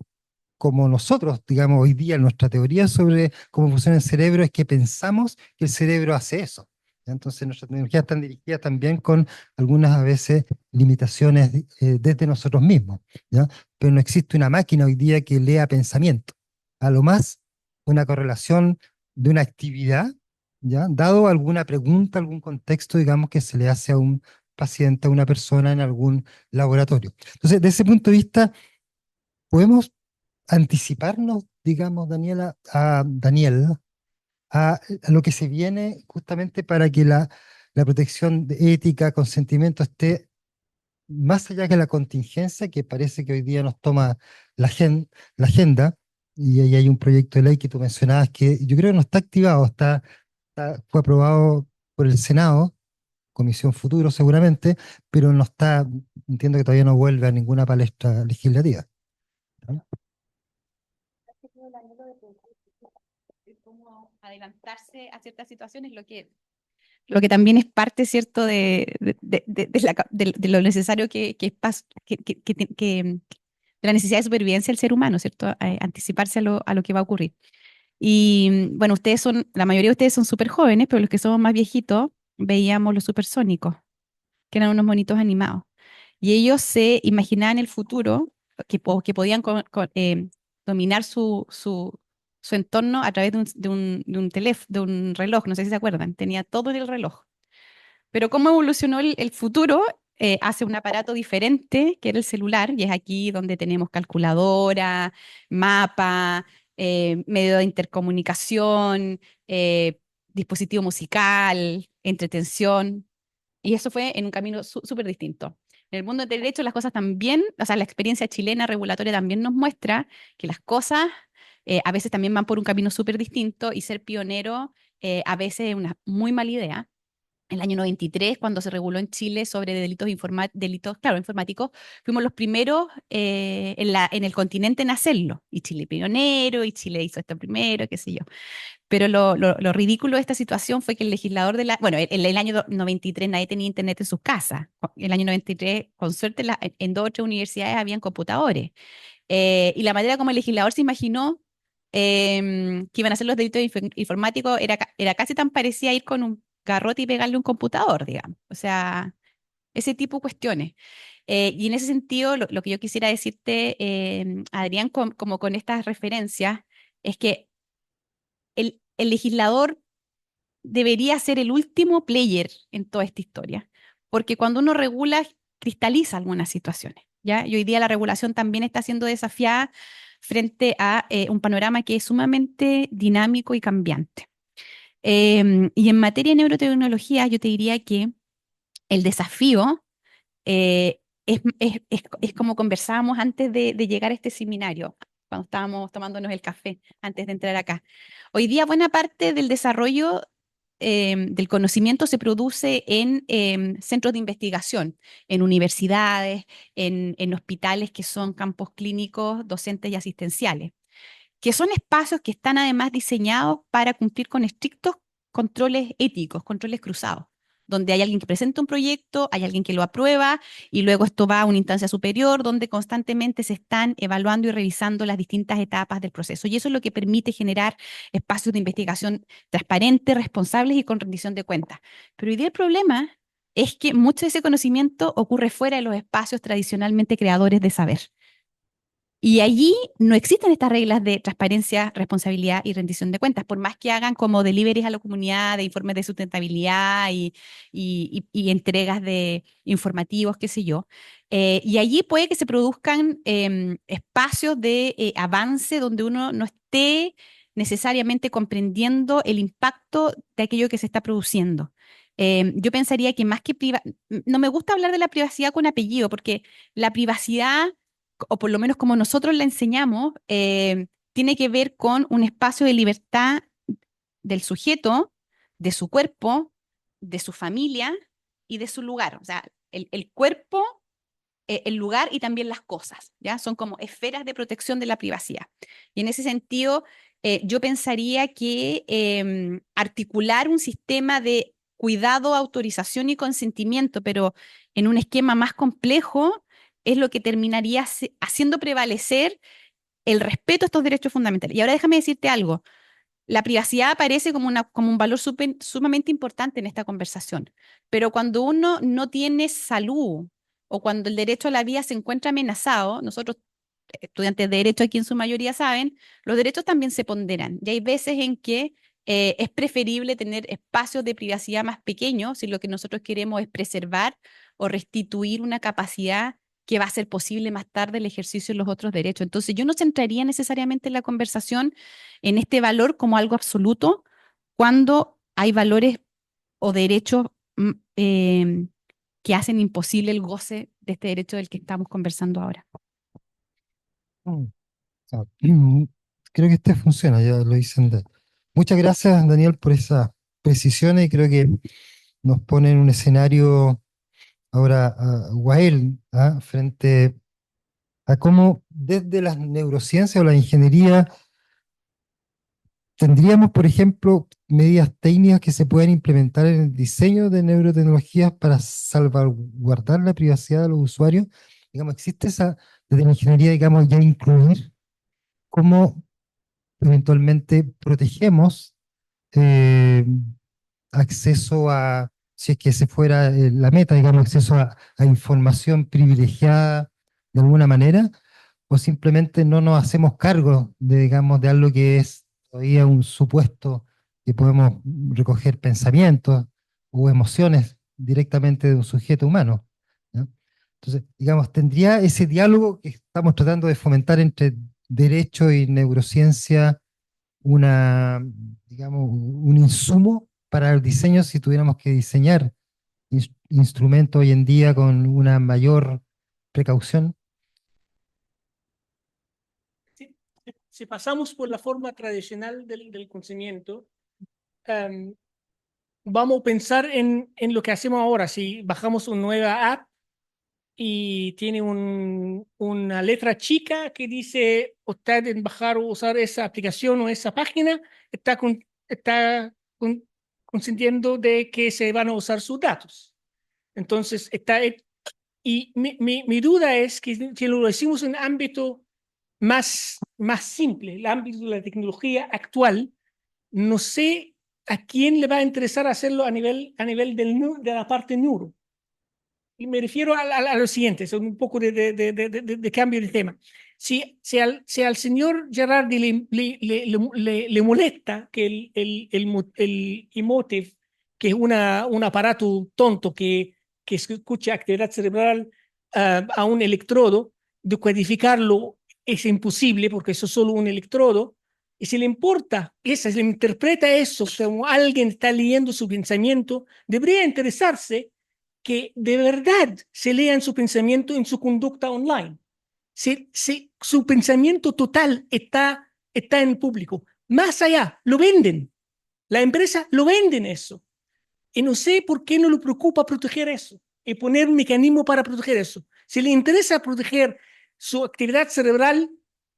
S1: como nosotros, digamos, hoy día nuestra teoría sobre cómo funciona el cerebro es que pensamos que el cerebro hace eso. ¿Ya? Entonces nuestras tecnologías están dirigidas también con algunas a veces limitaciones desde nosotros mismos, ¿ya? Pero no existe una máquina hoy día que lea pensamiento. A lo más, una correlación de una actividad, ¿ya? Dado alguna pregunta, algún contexto, digamos, que se le hace a un paciente, a una persona en algún laboratorio. Entonces, desde ese punto de vista, podemos anticiparnos, digamos, Daniel, a lo que se viene justamente para que la protección de ética, consentimiento esté más allá que la contingencia que parece que hoy día nos toma la agenda, y ahí hay un proyecto de ley que tú mencionabas que yo creo que no está activado, fue aprobado por el Senado, Comisión Futuro seguramente, pero no está, entiendo que todavía no vuelve a ninguna palestra legislativa. ¿No?
S3: Cómo adelantarse a ciertas situaciones, lo que también es parte, ¿cierto?, de lo necesario que es de la necesidad de supervivencia del ser humano, ¿cierto? Anticiparse a lo que va a ocurrir. Y bueno, la mayoría de ustedes son súper jóvenes, pero los que somos más viejitos veíamos los supersónicos, que eran unos monitos animados. Y ellos se imaginaban el futuro, que podían dominar su entorno a través de un reloj, no sé si se acuerdan, tenía todo en el reloj. Pero cómo evolucionó el futuro, hace un aparato diferente, que era el celular, y es aquí donde tenemos calculadora, mapa, medio de intercomunicación, dispositivo musical, entretención, y eso fue en un camino súper distinto. En el mundo del derecho las cosas también, o sea, la experiencia chilena regulatoria también nos muestra que las cosas a veces también van por un camino súper distinto, y ser pionero a veces es una muy mala idea. El año 93, cuando se reguló en Chile sobre delitos, claro, informáticos, fuimos los primeros en el continente en hacerlo. Y Chile pionero, y Chile hizo esto primero, qué sé yo. Pero lo ridículo de esta situación fue que el legislador bueno, en el año 93 nadie tenía internet en sus casas. En el año 93, con suerte, en 2 o 3 universidades habían computadores. Y la manera como el legislador se imaginó que iban a ser los delitos informáticos era casi tan parecida a ir con un garrote y pegarle un computador, digamos. O sea, ese tipo de cuestiones. Y en ese sentido, lo que yo quisiera decirte, Adrián, como con estas referencias, es que el legislador debería ser el último player en toda esta historia, porque cuando uno regula, cristaliza algunas situaciones, ¿ya? Y hoy día la regulación también está siendo desafiada frente a un panorama que es sumamente dinámico y cambiante. Y en materia de neurotecnología, yo te diría que el desafío es como conversábamos antes de llegar a este seminario, cuando estábamos tomándonos el café antes de entrar acá. Hoy día buena parte del desarrollo del conocimiento se produce en centros de investigación, en universidades, en hospitales que son campos clínicos, docentes y asistenciales, que son espacios que están además diseñados para cumplir con estrictos controles éticos, controles cruzados, donde hay alguien que presenta un proyecto, hay alguien que lo aprueba y luego esto va a una instancia superior donde constantemente se están evaluando y revisando las distintas etapas del proceso. Y eso es lo que permite generar espacios de investigación transparentes, responsables y con rendición de cuentas. Pero hoy día el problema es que mucho de ese conocimiento ocurre fuera de los espacios tradicionalmente creadores de saber. Y allí no existen estas reglas de transparencia, responsabilidad y rendición de cuentas, por más que hagan como deliveries a la comunidad de informes de sustentabilidad y entregas de informativos, qué sé yo. Y allí puede que se produzcan espacios de avance donde uno no esté necesariamente comprendiendo el impacto de aquello que se está produciendo. Yo pensaría que más que no me gusta hablar de la privacidad con apellido, porque la privacidad o por lo menos como nosotros la enseñamos, tiene que ver con un espacio de libertad del sujeto, de su cuerpo, de su familia y de su lugar. O sea, el cuerpo, el lugar y también las cosas, ¿ya? Son como esferas de protección de la privacidad. Y en ese sentido, yo pensaría que articular un sistema de cuidado, autorización y consentimiento, pero en un esquema más complejo, es lo que terminaría haciendo prevalecer el respeto a estos derechos fundamentales. Y ahora déjame decirte algo. La privacidad aparece como un valor sumamente importante en esta conversación, pero cuando uno no tiene salud o cuando el derecho a la vida se encuentra amenazado, nosotros, estudiantes de derecho aquí en su mayoría saben, los derechos también se ponderan. Y hay veces en que es preferible tener espacios de privacidad más pequeños si lo que nosotros queremos es preservar o restituir una capacidad que va a ser posible más tarde el ejercicio de los otros derechos. Entonces, yo no centraría necesariamente la conversación en este valor como algo absoluto cuando hay valores o derechos que hacen imposible el goce de este derecho del que estamos conversando ahora.
S1: Mm. Ah, creo que este funciona, ya lo dicen. Muchas gracias, Daniel, por esas precisiones y creo que nos pone en un escenario ahora, Wael, frente a cómo desde las neurociencias o la ingeniería tendríamos, por ejemplo, medidas técnicas que se pueden implementar en el diseño de neurotecnologías para salvaguardar la privacidad de los usuarios. Digamos, existe esa, desde la ingeniería, digamos, ya incluir cómo eventualmente protegemos eh, acceso a, si es que ese fuera la meta, digamos, acceso a información privilegiada de alguna manera, o simplemente no nos hacemos cargo de, digamos, de algo que es todavía un supuesto que podemos recoger pensamientos o emociones directamente de un sujeto humano, ¿no? Entonces, digamos, tendría ese diálogo que estamos tratando de fomentar entre derecho y neurociencia una, digamos, un insumo para el diseño si tuviéramos que diseñar instrumentos hoy en día con una mayor precaución.
S2: Si pasamos por la forma tradicional del conocimiento, um, vamos a pensar en lo que hacemos ahora. Si bajamos una nueva app y tiene una letra chica que dice, usted en bajar o usar esa aplicación o esa página, está consintiendo de que se van a usar sus datos. Entonces, y mi duda es que si lo decimos en ámbito más simple, el ámbito de la tecnología actual, no sé a quién le va a interesar hacerlo a nivel de la parte neuro. Y me refiero a lo siguiente, es un poco de cambio de tema. Si al señor Gerardi le molesta que el emotive, que es un aparato tonto que escucha actividad cerebral a un electrodo, decodificarlo es imposible porque eso es solo un electrodo, y si le importa, si le interpreta eso como alguien está leyendo su pensamiento, debería interesarse que de verdad se lean su pensamiento en su conducta online. Si su pensamiento total está en público, más allá, lo venden. Las empresas lo venden eso. Y no sé por qué no le preocupa proteger eso y poner un mecanismo para proteger eso. Si le interesa proteger su actividad cerebral,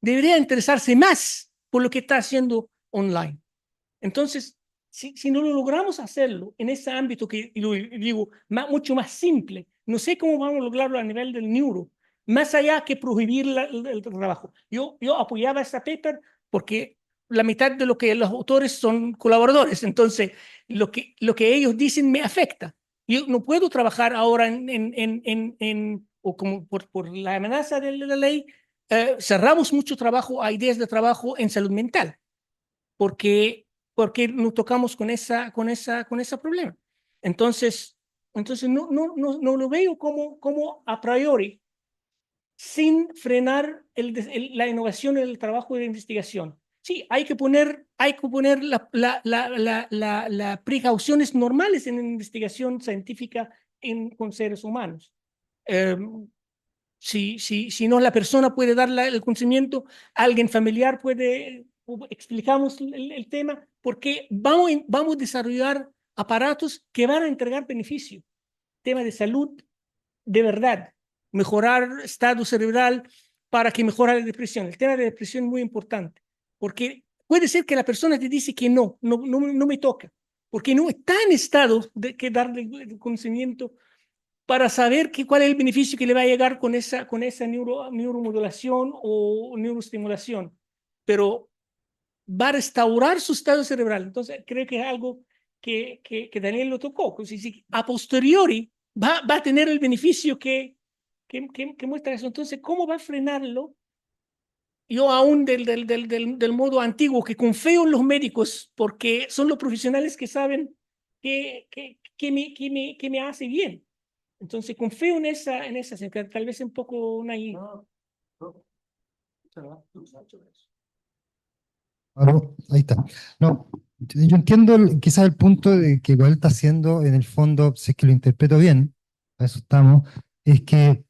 S2: debería interesarse más por lo que está haciendo online. Entonces, si no lo logramos hacerlo en ese ámbito que lo digo, mucho más simple, no sé cómo vamos a lograrlo a nivel del neuro, más allá que prohibir el trabajo. Yo apoyaba esta paper porque la mitad de lo que los autores son colaboradores, entonces lo que ellos dicen me afecta. Yo no puedo trabajar ahora o como por la amenaza de la ley, cerramos mucho trabajo a ideas de trabajo en salud mental porque, porque nos tocamos con ese problema. Entonces, no lo veo como a priori, sin frenar la innovación en el trabajo de investigación. Sí, hay que poner las precauciones normales en la investigación científica con seres humanos. Eh, si no la persona puede dar el conocimiento, alguien familiar puede, explicamos el tema, porque vamos a desarrollar aparatos que van a entregar beneficio. Tema de salud de verdad, mejorar estado cerebral para que mejore la depresión. El tema de depresión es muy importante, porque puede ser que la persona te dice que no me toca, porque no está en estado de que darle el conocimiento para saber cuál es el beneficio que le va a llegar con esa neuromodulación o neuroestimulación, pero va a restaurar su estado cerebral. Entonces, creo que es algo que Daniel lo tocó. A posteriori va a tener el beneficio que muestra eso. Entonces, ¿cómo va a frenarlo? Yo aún del modo antiguo, que confío en los médicos, porque son los profesionales que saben que me hace bien. Entonces confío en esa, tal vez un poco naive.
S1: Aló, ahí está. No, yo entiendo quizás el punto de que igual está haciendo, en el fondo, si es que lo interpreto bien, a eso estamos, es que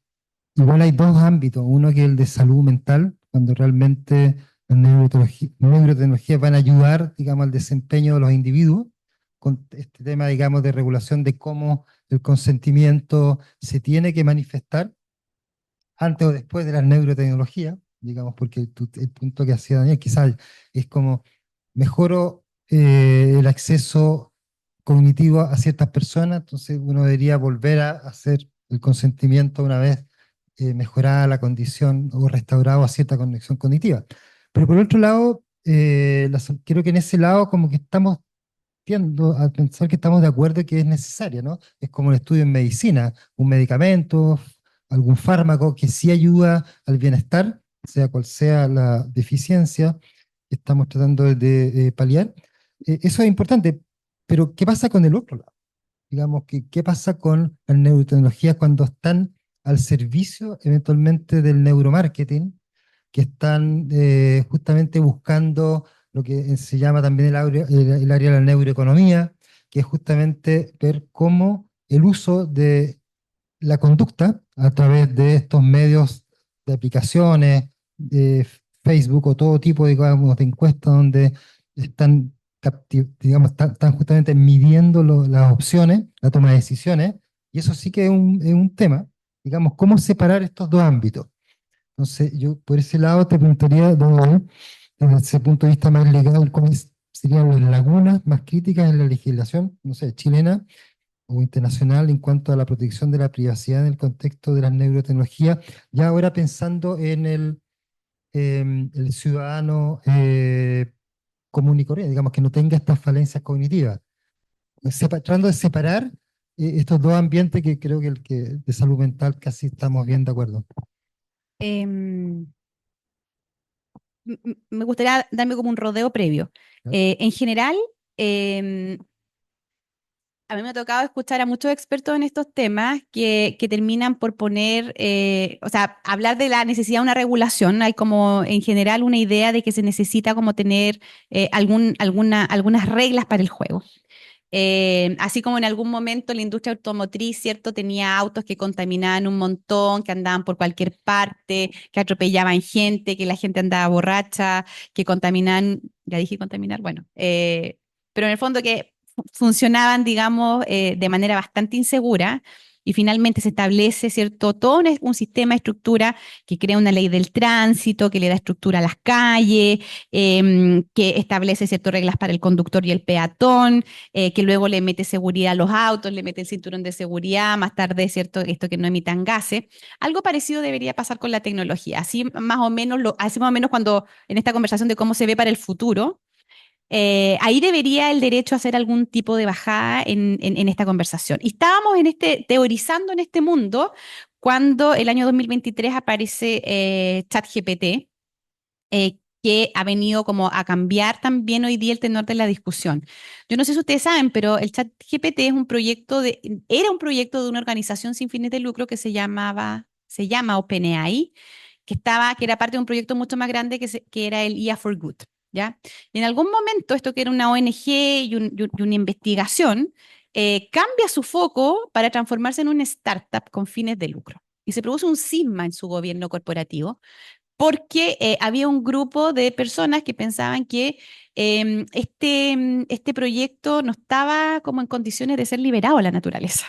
S1: igual hay dos ámbitos. Uno que es el de salud mental, cuando realmente las neurotecnologías van a ayudar, digamos, al desempeño de los individuos, con este tema, digamos, de regulación de cómo el consentimiento se tiene que manifestar antes o después de las neurotecnologías, digamos, porque el punto que hacía Daniel quizás es como mejoro el acceso cognitivo a ciertas personas, entonces uno debería volver a hacer el consentimiento una vez mejorada la condición o restaurado a cierta conexión cognitiva. Pero por otro lado, creo que en ese lado como que estamos tiendo a pensar que estamos de acuerdo que es necesaria, ¿no? Es como el estudio en medicina, un medicamento, algún fármaco que sí ayuda al bienestar, sea cual sea la deficiencia que estamos tratando de paliar. Eso es importante, pero ¿qué pasa con el otro lado? Digamos, ¿qué pasa con las neurotecnologías cuando están al servicio eventualmente del neuromarketing, que están justamente buscando lo que se llama también el área de la neuroeconomía, que es justamente ver cómo el uso de la conducta a través de estos medios de aplicaciones, de Facebook o todo tipo, digamos, de encuestas donde están, digamos, están justamente midiendo las opciones, la toma de decisiones, y eso sí que es un tema, digamos, cómo separar estos dos ámbitos. Entonces, yo por ese lado te preguntaría, Don, desde ese punto de vista más legal, ¿cuáles serían las lagunas más críticas en la legislación, no sé, chilena o internacional en cuanto a la protección de la privacidad en el contexto de las neurotecnologías? Ya ahora pensando en el ciudadano común y corriente, digamos, que no tenga estas falencias cognitivas, tratando de separar estos dos ambientes que creo que el que de salud mental casi estamos bien de acuerdo.
S3: Em, Me gustaría darme como un rodeo previo.
S1: ¿Ya?
S3: En general, em, a mí me ha tocado escuchar a muchos expertos en estos temas que terminan por poner, o sea, hablar de la necesidad de una regulación. Hay como en general una idea de que se necesita como tener algunas reglas para el juego. Así como en algún momento la industria automotriz, ¿cierto? Tenía autos que contaminaban un montón, que andaban por cualquier parte, que atropellaban gente, que la gente andaba borracha, que contaminaban, ya dije contaminar, bueno, pero en el fondo que funcionaban, digamos, de manera bastante insegura. Y finalmente se establece, ¿cierto?, todo un sistema de estructura que crea una ley del tránsito, que le da estructura a las calles, que establece ciertas reglas para el conductor y el peatón, que luego le mete seguridad a los autos, le mete el cinturón de seguridad, más tarde, ¿cierto?, esto que no emitan gases. Algo parecido debería pasar con la tecnología. Así más o menos cuando en esta conversación de cómo se ve para el futuro, ahí debería el derecho a hacer algún tipo de bajada en esta conversación. Y estábamos teorizando en este mundo cuando el año 2023 aparece ChatGPT, que ha venido como a cambiar también hoy día el tenor de la discusión. Yo no sé si ustedes saben, pero el ChatGPT era un proyecto de una organización sin fines de lucro que se llama OpenAI, que era parte de un proyecto mucho más grande que era el IA for Good, ¿ya? Y en algún momento, esto que era una ONG y una investigación, cambia su foco para transformarse en una startup con fines de lucro. Y se produce un cisma en su gobierno corporativo, porque había un grupo de personas que pensaban que este proyecto no estaba como en condiciones de ser liberado a la naturaleza,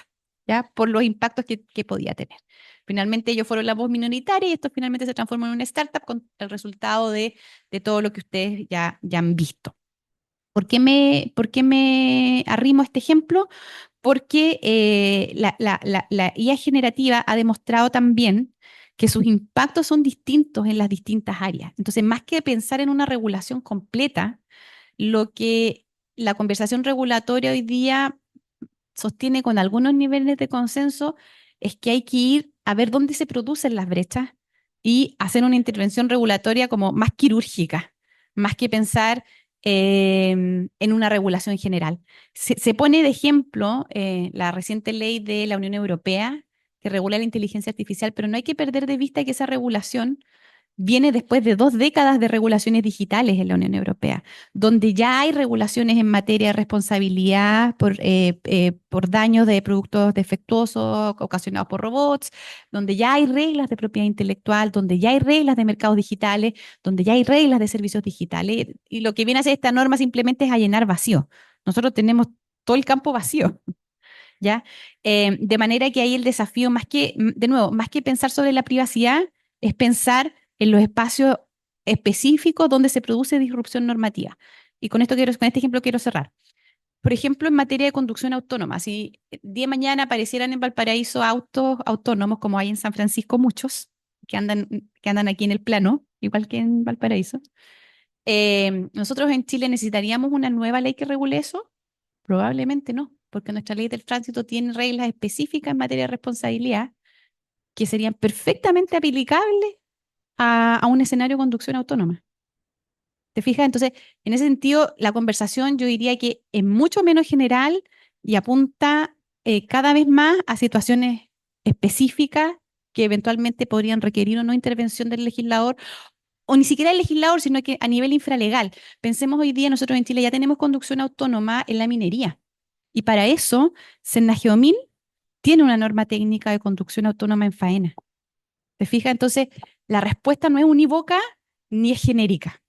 S3: ¿ya? Por los impactos que podía tener. Finalmente ellos fueron la voz minoritaria y esto finalmente se transformó en una startup con el resultado de todo lo que ustedes ya han visto. ¿Por qué me arrimo a este ejemplo? Porque la IA generativa ha demostrado también que sus impactos son distintos en las distintas áreas. Entonces, más que pensar en una regulación completa, lo que la conversación regulatoria hoy día sostiene con algunos niveles de consenso es que hay que ir a ver dónde se producen las brechas y hacer una intervención regulatoria como más quirúrgica, más que pensar en una regulación general. Se pone de ejemplo la reciente ley de la Unión Europea que regula la inteligencia artificial, pero no hay que perder de vista que esa regulación viene después de 2 décadas de regulaciones digitales en la Unión Europea, donde ya hay regulaciones en materia de responsabilidad por daños de productos defectuosos ocasionados por robots, donde ya hay reglas de propiedad intelectual, donde ya hay reglas de mercados digitales, donde ya hay reglas de servicios digitales. Y lo que viene a hacer esta norma simplemente es a llenar vacío. Nosotros tenemos todo el campo vacío. ¿Ya? De manera que ahí el desafío, de nuevo, más que pensar sobre la privacidad, es pensar en los espacios específicos donde se produce disrupción normativa. Y con este ejemplo quiero cerrar. Por ejemplo, en materia de conducción autónoma, si el día de mañana aparecieran en Valparaíso autos autónomos, como hay en San Francisco muchos, que andan aquí en el plano, igual que en Valparaíso, nosotros en Chile necesitaríamos una nueva ley que regule eso. Probablemente no, porque nuestra ley del tránsito tiene reglas específicas en materia de responsabilidad que serían perfectamente aplicables a un escenario de conducción autónoma. ¿Te fijas? Entonces, en ese sentido, la conversación yo diría que es mucho menos general y apunta cada vez más a situaciones específicas que eventualmente podrían requerir o no intervención del legislador, o ni siquiera el legislador, sino que a nivel infralegal. Pensemos hoy día, nosotros en Chile ya tenemos conducción autónoma en la minería. Y para eso, Sennageomin tiene una norma técnica de conducción autónoma en faena. ¿Te fijas? Entonces, la respuesta no es unívoca ni es genérica.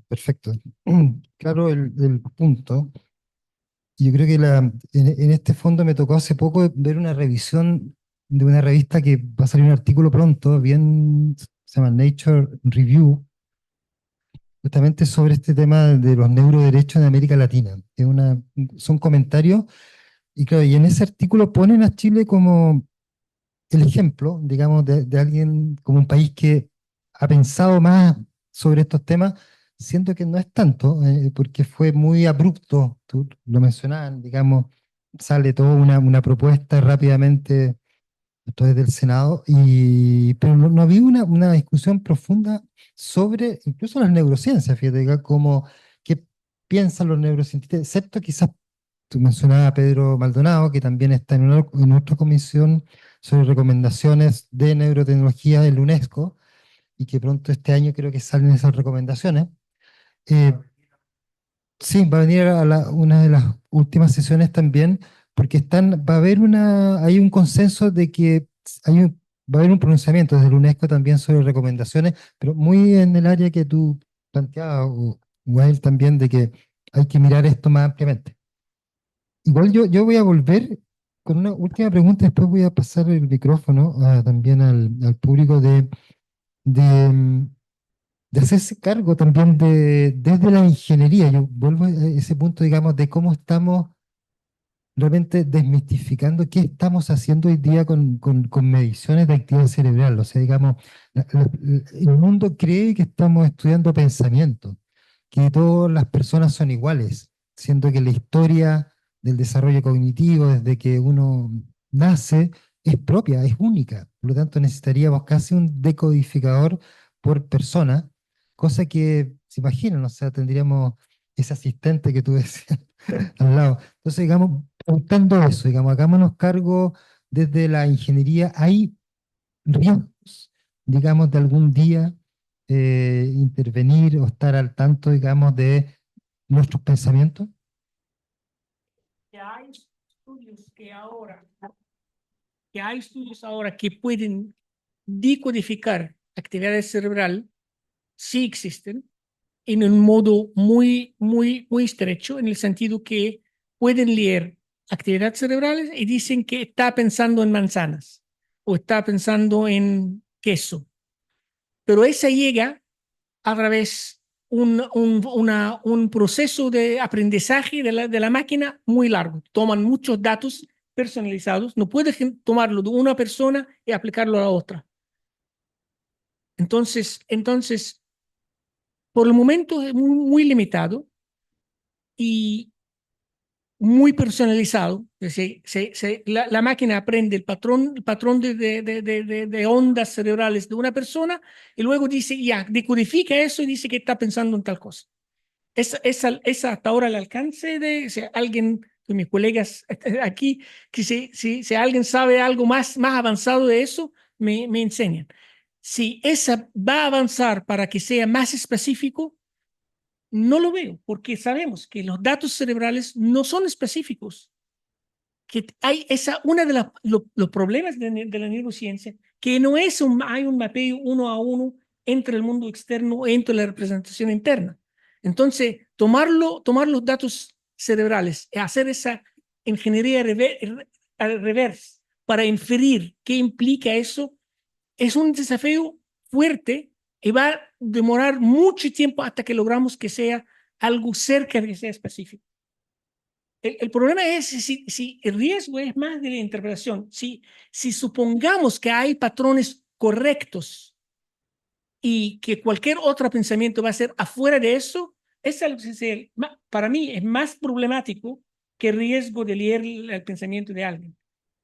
S1: Perfecto. Claro el punto. Yo creo que en este fondo me tocó hace poco ver una revisión de una revista que va a salir un artículo pronto, se llama Nature Review, justamente sobre este tema de los neuroderechos en América Latina. Son comentarios, y claro, y en ese artículo ponen a Chile como el ejemplo, digamos, de alguien, como un país que ha pensado más sobre estos temas, siento que no es tanto, porque fue muy abrupto, tú lo mencionabas, digamos, sale toda una propuesta rápidamente esto desde el Senado, pero no había una discusión profunda sobre incluso las neurociencias, fíjate, como qué piensan los neurocientistas, excepto quizás tú mencionabas a Pedro Maldonado, que también está en otra comisión sobre recomendaciones de neurotecnología del UNESCO, y que pronto este año creo que salen esas recomendaciones. Eh, sí, va a venir a una de las últimas sesiones también, porque hay un consenso de que va a haber un pronunciamiento desde el UNESCO también sobre recomendaciones, pero muy en el área que tú planteabas, Wael, también de que hay que mirar esto más ampliamente. Igual yo voy a volver con una última pregunta, después voy a pasar el micrófono también al público de, mm, de hacerse cargo también desde la ingeniería. Yo vuelvo a ese punto, digamos, de cómo estamos realmente desmistificando qué estamos haciendo hoy día con mediciones de actividad cerebral. O sea, digamos, el mundo cree que estamos estudiando pensamiento, que todas las personas son iguales, siendo que la historia del desarrollo cognitivo desde que uno nace es propia, es única. Por lo tanto, necesitaríamos casi un decodificador por persona, cosa que, se imaginan, o sea, tendríamos ese asistente que tú decías al lado. Entonces, digamos, preguntando eso, digamos, hagámonos cargo desde la ingeniería. ¿Hay riesgos, digamos, de algún día intervenir o estar al tanto, digamos, de nuestros pensamientos?
S2: Que hay estudios que ahora, que hay estudios ahora que pueden decodificar actividad cerebral, sí existen, en un modo muy estrecho, en el sentido que pueden leer actividades cerebrales y dicen que está pensando en manzanas o está pensando en queso. Pero esa llega a través un proceso de aprendizaje de la máquina muy largo. Toman muchos datos personalizados. No puedes tomarlo de una persona y aplicarlo a la otra. Entonces, por el momento es muy limitado y muy personalizado. La máquina aprende el patrón de ondas cerebrales de una persona y luego dice, ya, decodifica eso y dice que está pensando en tal cosa. Esa hasta ahora el alcance de, si alguien de mis colegas aquí, que si alguien sabe algo más avanzado de eso, me enseñan. Si esa va a avanzar para que sea más específico, no lo veo, porque sabemos que los datos cerebrales no son específicos, que hay uno de los problemas de la neurociencia, que no es hay un mapeo uno a uno entre el mundo externo, entre la representación interna. Entonces, tomar los datos cerebrales y hacer esa ingeniería al revés para inferir qué implica eso, es un desafío fuerte y va a demorar mucho tiempo hasta que logramos que sea algo cerca de que sea específico. El problema es si el riesgo es más de la interpretación. Si supongamos que hay patrones correctos y que cualquier otro pensamiento va a ser afuera de eso, para mí es más problemático que el riesgo de leer el pensamiento de alguien.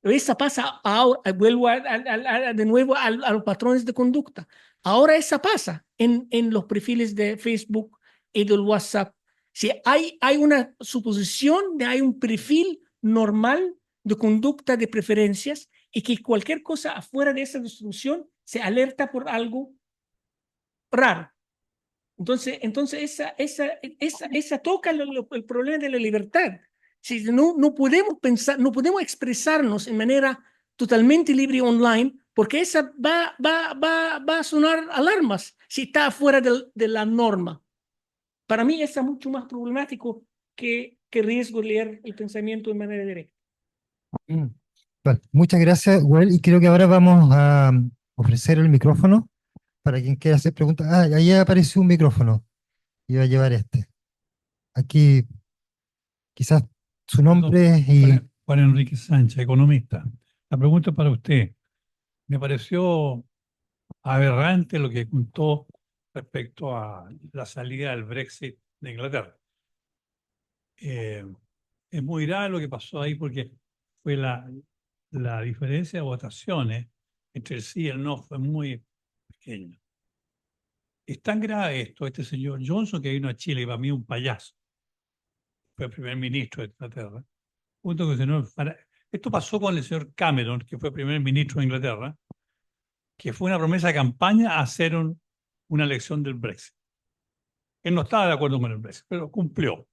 S2: Esa pasa ahora, vuelvo de nuevo a los patrones de conducta. Ahora esa pasa en los perfiles de Facebook y del WhatsApp. Si hay una suposición de hay un perfil normal de conducta de preferencias y que cualquier cosa afuera de esa distribución se alerta por algo raro. Entonces esa toca el problema de la libertad. Si no podemos pensar, no podemos expresarnos en manera totalmente libre online, porque esa va a sonar alarmas si está fuera de la norma. Para mí es mucho más problemático que riesgo leer el pensamiento de manera directa.
S1: Mm. Vale, muchas gracias, Well, y creo que ahora vamos a ofrecer el micrófono para quien quiera hacer preguntas. Ah, ahí apareció un micrófono. Iba a llevar este. Aquí quizás su
S4: Perdón,
S1: nombre y...
S4: Juan Enrique Sánchez, economista. La pregunta es para usted. Me pareció aberrante lo que contó respecto a la salida del Brexit de Inglaterra. Eh, es muy grave lo que pasó ahí porque fue la diferencia de votaciones entre el sí y el no fue muy pequeña. Es tan grave esto, este señor Johnson que vino a Chile y para mí un payaso, fue el primer ministro de Inglaterra, junto con el señor esto pasó con el señor Cameron, que fue primer ministro de Inglaterra, que fue una promesa de campaña hacer una elección del Brexit. Él no estaba de acuerdo con el Brexit, pero cumplió.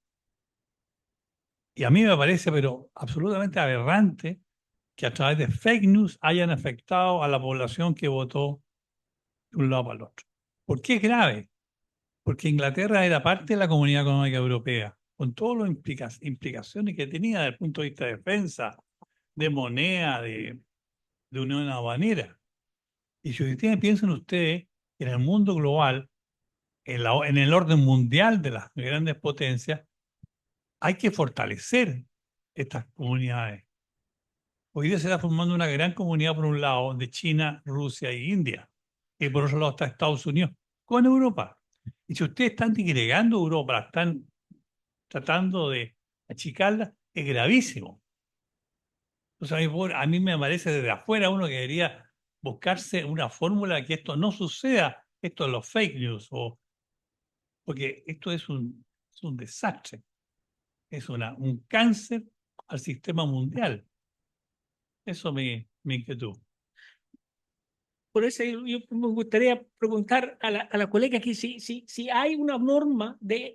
S4: Y a mí me parece, pero absolutamente aberrante, que a través de fake news hayan afectado a la población que votó de un lado para el otro. ¿Por qué es grave? porque Inglaterra era parte de la Comunidad Económica Europea, con todas las implicaciones que tenía desde el punto de vista de defensa, de moneda, de unión aduanera. Y si ustedes piensan ustedes, en el mundo global, en el orden mundial de las grandes potencias, hay que fortalecer estas comunidades. Hoy día se está formando una gran comunidad, por un lado, de China, Rusia e India, y por otro lado está Estados Unidos, con Europa. Y si ustedes están disgregando Europa, la están tratando de achicarla, es gravísimo. Entonces, a mí me parece desde afuera uno que debería buscarse una fórmula que esto no suceda, esto de los fake news, porque esto es un desastre, es un cáncer al sistema mundial. Eso me inquietó.
S2: Por eso yo me gustaría preguntar a la colega aquí si hay una norma de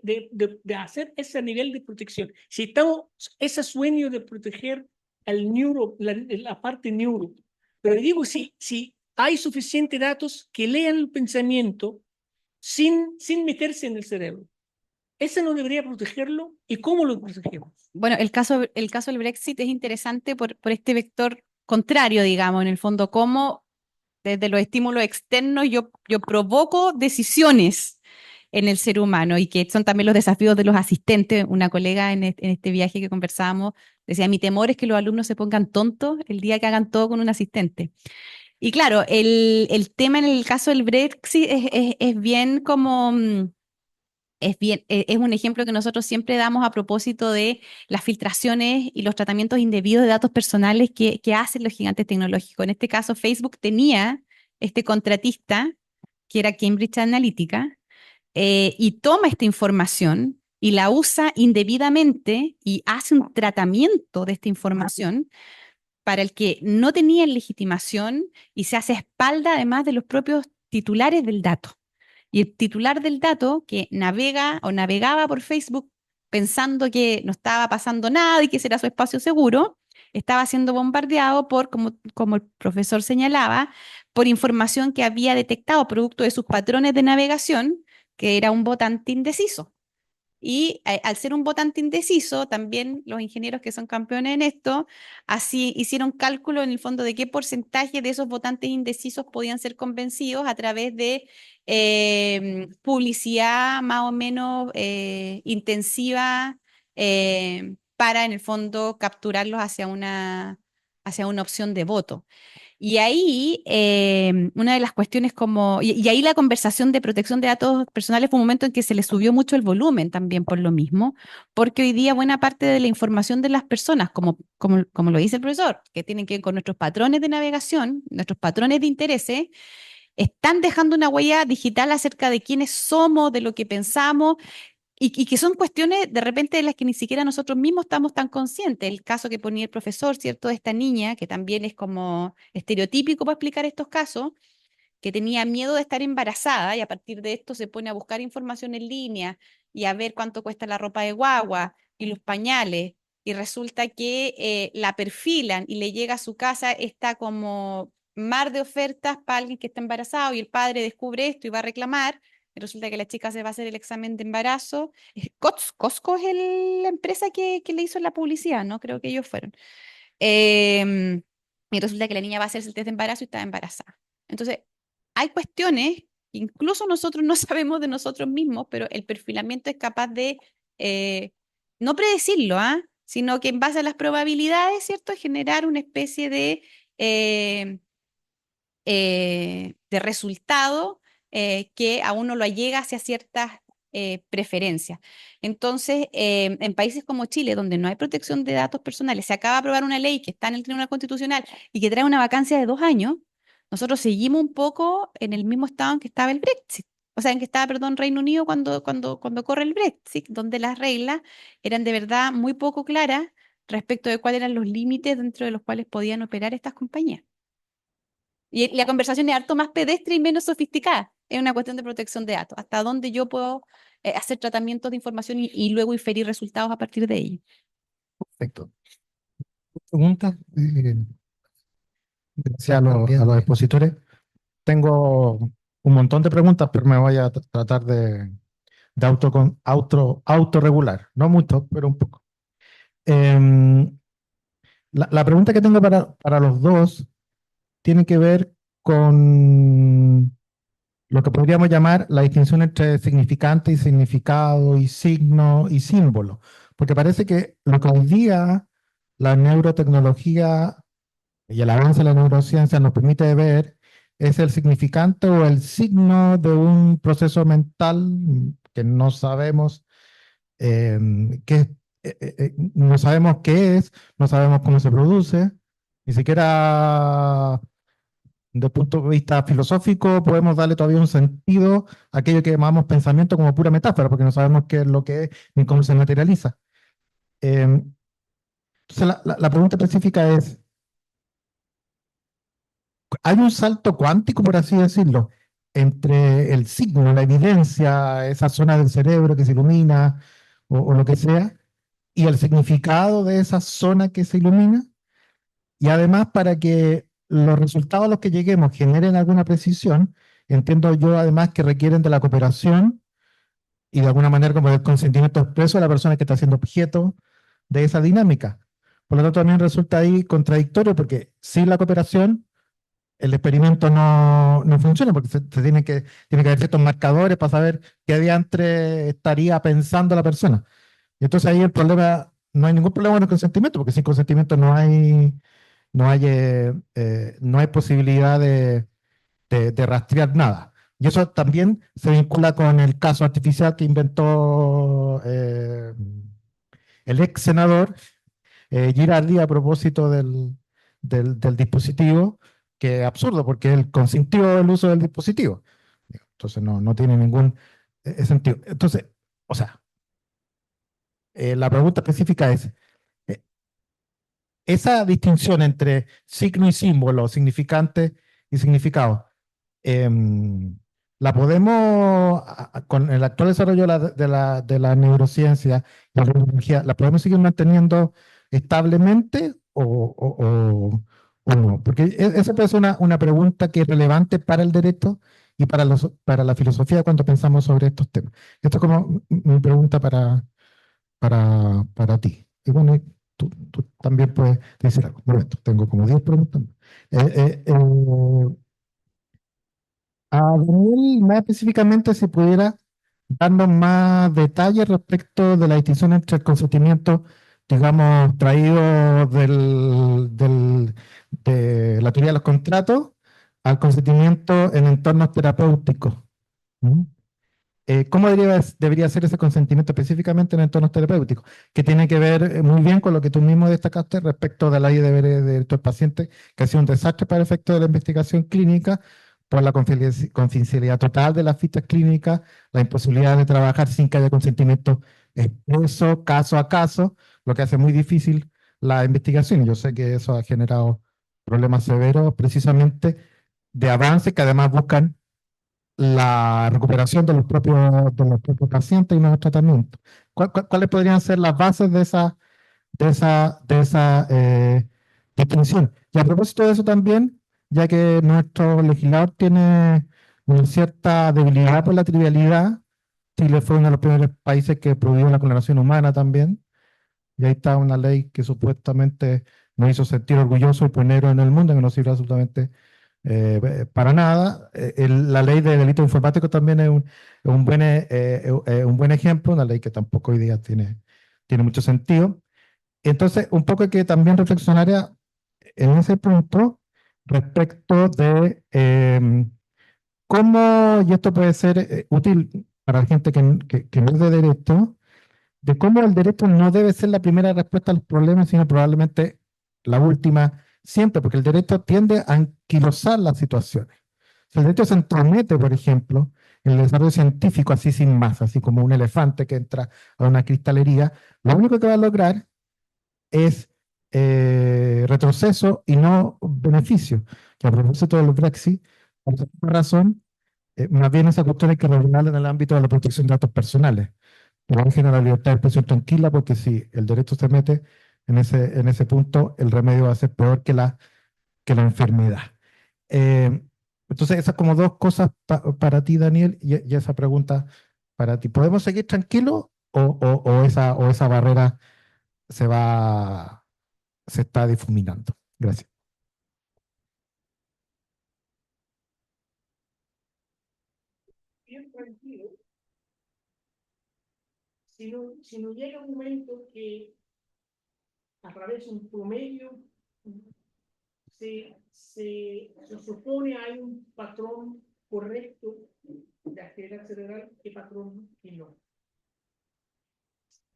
S2: hacer ese nivel de protección. Si estamos, ese sueño de proteger al neuro, la parte neuro. Pero digo, si hay suficientes datos que lean el pensamiento sin meterse en el cerebro. ¿Ese no debería protegerlo? ¿Y cómo lo protegemos?
S3: Bueno, el caso del Brexit es interesante por este vector contrario, digamos, en el fondo, cómo desde los estímulos externos yo provoco decisiones en el ser humano y que son también los desafíos de los asistentes. Una colega en este viaje que conversábamos decía, mi temor es que los alumnos se pongan tontos el día que hagan todo con un asistente. Y claro, el tema en el caso del Brexit es bien como... es un ejemplo que nosotros siempre damos a propósito de las filtraciones y los tratamientos indebidos de datos personales que hacen los gigantes tecnológicos. En este caso, Facebook tenía este contratista, que era Cambridge Analytica, y toma esta información y la usa indebidamente y hace un tratamiento de esta información para el que no tenía legitimación y se hace a espalda además de los propios titulares del dato. Y el titular del dato que navega o navegaba por Facebook pensando que no estaba pasando nada y que ese era su espacio seguro, estaba siendo bombardeado por, como el profesor señalaba, por información que había detectado producto de sus patrones de navegación, que era un votante indeciso. Y al ser un votante indeciso, también los ingenieros que son campeones en esto, así hicieron cálculo en el fondo de qué porcentaje de esos votantes indecisos podían ser convencidos a través de publicidad más o menos intensiva para en el fondo capturarlos hacia una opción de voto. Y ahí, una de las cuestiones y ahí la conversación de protección de datos personales fue un momento en que se le subió mucho el volumen también por lo mismo, porque hoy día buena parte de la información de las personas, como lo dice el profesor, que tienen que ver con nuestros patrones de navegación, nuestros patrones de intereses, están dejando una huella digital acerca de quiénes somos, de lo que pensamos, y que son cuestiones de repente de las que ni siquiera nosotros mismos estamos tan conscientes. El caso que ponía el profesor, ¿cierto? De esta niña, que también es como estereotípico para explicar estos casos, que tenía miedo de estar embarazada y a partir de esto se pone a buscar información en línea y a ver cuánto cuesta la ropa de guagua y los pañales. Y resulta que la perfilan y le llega a su casa esta como mar de ofertas para alguien que está embarazado y el padre descubre esto y va a reclamar. Y resulta que la chica se va a hacer el examen de embarazo. Costco es la empresa que le hizo la publicidad, ¿no? Creo que ellos fueron. Y resulta que la niña va a hacerse el test de embarazo y está embarazada. Entonces, hay cuestiones que incluso nosotros no sabemos de nosotros mismos, pero el perfilamiento es capaz de no predecirlo, sino que en base a las probabilidades, ¿cierto?, generar una especie de resultado que a uno lo llega hacia ciertas preferencias. Entonces, en países como Chile, donde no hay protección de datos personales, se acaba de aprobar una ley que está en el Tribunal Constitucional y que trae una vacancia de 2 años, nosotros seguimos un poco en el mismo estado en que estaba el Brexit. O sea, en que estaba, perdón, Reino Unido cuando corre el Brexit, donde las reglas eran de verdad muy poco claras respecto de cuáles eran los límites dentro de los cuales podían operar estas compañías. Y la conversación es harto más pedestre y menos sofisticada. Es una cuestión de protección de datos. Hasta dónde yo puedo hacer tratamientos de información y luego inferir resultados a partir de ello.
S1: Perfecto. ¿Preguntas?
S5: Gracias a los expositores. Tengo un montón de preguntas, pero me voy a tratar de de autorregular, no mucho, pero un poco. Em, la pregunta que tengo para los dos tiene que ver con lo que podríamos llamar la distinción entre significante y significado, y signo y símbolo, porque parece que lo que hoy día la neurotecnología y el avance de la neurociencia nos permite ver es el significante o el signo de un proceso mental que no sabemos no sabemos qué es, no sabemos cómo se produce, ni siquiera desde el punto de vista filosófico podemos darle todavía un sentido a aquello que llamamos pensamiento como pura metáfora, porque no sabemos qué es lo que es ni cómo se materializa. Entonces la pregunta específica es, ¿hay un salto cuántico, por así decirlo, entre el signo, la evidencia, esa zona del cerebro que se ilumina o lo que sea, y el significado de esa zona que se ilumina? Y además, para que los resultados a los que lleguemos generen alguna precisión, entiendo yo además que requieren de la cooperación y de alguna manera como del consentimiento expreso de la persona que está siendo objeto de esa dinámica. Por lo tanto, también resulta ahí contradictorio porque sin la cooperación el experimento no funciona, porque tiene que haber ciertos marcadores para saber qué diantre estaría pensando la persona. Y entonces ahí el problema, no hay ningún problema con el consentimiento, porque sin consentimiento no hay posibilidad de rastrear nada. Y eso también se vincula con el caso artificial que inventó el ex senador Girardi a propósito del dispositivo, que es absurdo porque él consintió el uso del dispositivo. Entonces no tiene ningún sentido. Entonces, o sea, la pregunta específica es, eh, esa distinción entre signo y símbolo, significante y significado, la podemos, con el actual desarrollo de la neurociencia y la neurología, la podemos seguir manteniendo establemente o no? Porque esa puede ser una pregunta que es relevante para el derecho y para la filosofía cuando pensamos sobre estos temas. Esto es como mi pregunta para ti. Y bueno, tú también puedes decir algo. Un momento, tengo como 10 preguntas. A Daniel, más específicamente, si pudiera darnos más detalles respecto de la distinción entre el consentimiento, digamos, traído de la teoría de los contratos al consentimiento en entornos terapéuticos. ¿Mm? ¿Cómo debería ser ese consentimiento específicamente en entornos terapéuticos? Que tiene que ver muy bien con lo que tú mismo destacaste respecto de la ley de deberes de derecho del paciente, que ha sido un desastre para el efecto de la investigación clínica, por la confidencialidad total de las fichas clínicas, la imposibilidad de trabajar sin que haya consentimiento expreso, caso a caso, lo que hace muy difícil la investigación. Yo sé que eso ha generado problemas severos precisamente de avances que además buscan la recuperación de los propios pacientes y nuevos tratamientos. ¿Cuáles podrían ser las bases de esa distinción? Y a propósito de eso también, ya que nuestro legislador tiene una cierta debilidad por la trivialidad, Chile fue uno de los primeros países que prohibió la clonación humana también, y ahí está una ley que supuestamente nos hizo sentir orgullosos y pioneros en el mundo, que no sirve absolutamente para nada. La ley de delitos informáticos también es un buen ejemplo, una ley que tampoco hoy día tiene mucho sentido. Entonces, un poco hay que también reflexionar en ese punto respecto de cómo, y esto puede ser útil para la gente que no es de derecho, de cómo el derecho no debe ser la primera respuesta a los problemas, sino probablemente la última siempre, porque el derecho tiende a anquilosar las situaciones. Si el derecho se entromete, por ejemplo, en el desarrollo científico, así sin más, así como un elefante que entra a una cristalería, lo único que va a lograr es retroceso y no beneficio. Que a propósito del Brexit, por esa razón, más bien esa cuestión hay que regularla en el ámbito de la protección de datos personales. Pero dejen a la libertad de expresión tranquila, porque si el derecho se mete en ese punto, el remedio va a ser peor que la enfermedad. Entonces, esas como dos cosas para ti, Daniel, y esa pregunta para ti? ¿Podemos seguir tranquilos o esa barrera se va, se está difuminando? Gracias.
S2: Bien tranquilo. Si no llega un momento que a través de un promedio se supone hay un patrón correcto de actividad cerebral, qué patrón y no.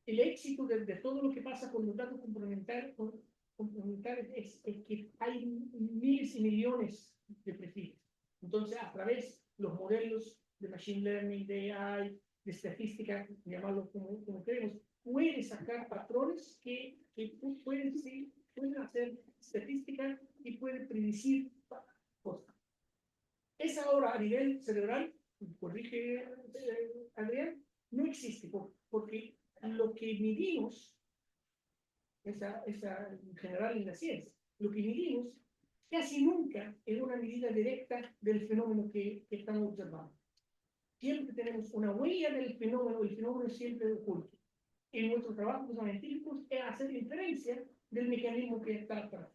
S2: El éxito de todo lo que pasa con los datos complementarios es que hay miles y millones de perfiles. Entonces, a través de los modelos de machine learning, de AI, de estadística, llamarlo como queremos, puede sacar patrones que pueden hacer estadística y pueden predecir cosas. Esa ahora a nivel cerebral, corrige Adrián, no existe porque lo que medimos, en general en la ciencia, lo que medimos casi nunca es una medida directa del fenómeno que estamos observando. Siempre tenemos una huella del fenómeno, el fenómeno es siempre oculto. En nuestro trabajo como científicos es hacer inferencia del mecanismo que está atrás.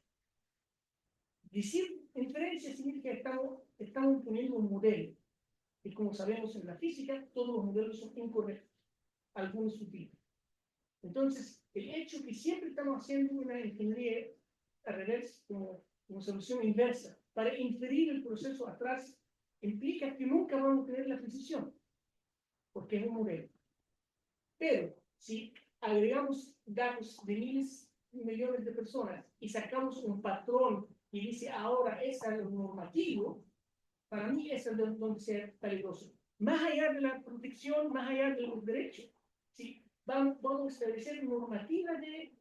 S2: Decir inferencia significa que estamos poniendo un modelo. Y como sabemos en la física, todos los modelos son incorrectos, algunos sutiles. Entonces, el hecho que siempre estamos haciendo una ingeniería al revés, como solución inversa, para inferir el proceso atrás, implica que nunca vamos a tener la precisión, porque es un modelo. Pero, si agregamos datos de miles y millones de personas y sacamos un patrón y dice, ahora es algo normativo, para mí es donde sea peligroso. Más allá de la protección, más allá de los derechos, ¿sí? Vamos a establecer normativa de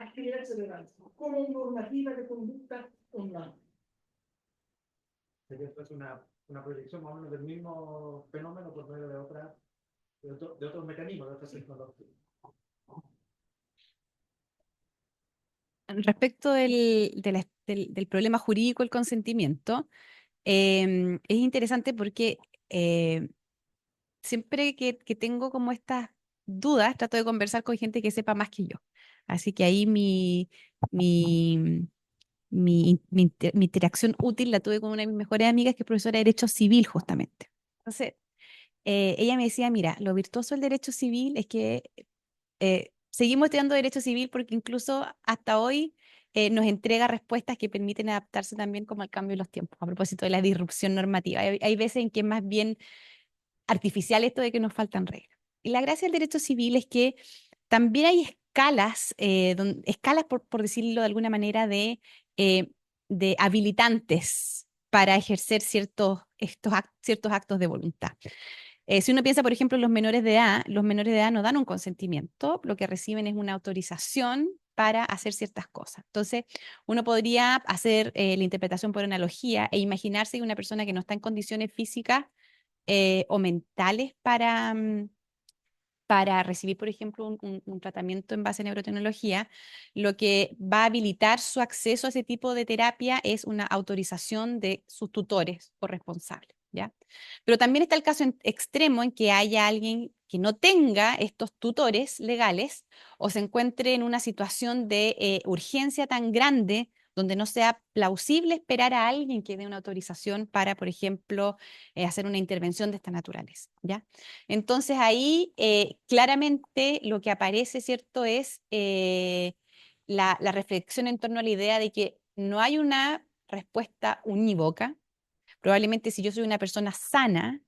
S2: actividad cerebral como normativa de conducta online.
S6: Esto es una proyección más o menos del mismo fenómeno por medio de otros mecanismos, de otras tecnologías.
S3: Respecto del problema jurídico, el consentimiento, es interesante porque siempre que tengo como estas dudas, trato de conversar con gente que sepa más que yo. Así que ahí mi interacción útil la tuve con una de mis mejores amigas que es profesora de Derecho Civil, justamente. Entonces, ella me decía, mira, lo virtuoso del derecho civil es que seguimos estudiando derecho civil porque incluso hasta hoy nos entrega respuestas que permiten adaptarse también como al cambio de los tiempos, a propósito de la disrupción normativa. Hay veces en que es más bien artificial esto de que nos faltan reglas. Y la gracia del derecho civil es que también hay escalas, escalas por decirlo de alguna manera, de habilitantes para ejercer ciertos actos de voluntad. Si uno piensa, por ejemplo, en los menores de edad no dan un consentimiento, lo que reciben es una autorización para hacer ciertas cosas. Entonces, uno podría hacer la interpretación por analogía e imaginarse que una persona que no está en condiciones físicas o mentales para recibir, por ejemplo, un tratamiento en base a neurotecnología, lo que va a habilitar su acceso a ese tipo de terapia es una autorización de sus tutores o responsables, ¿ya? Pero también está el caso extremo en que haya alguien que no tenga estos tutores legales o se encuentre en una situación de urgencia tan grande donde no sea plausible esperar a alguien que dé una autorización para, por ejemplo, hacer una intervención de esta naturaleza, ¿ya? Entonces ahí claramente lo que aparece, ¿cierto?, es la reflexión en torno a la idea de que no hay una respuesta unívoca. Probablemente si yo soy una persona sana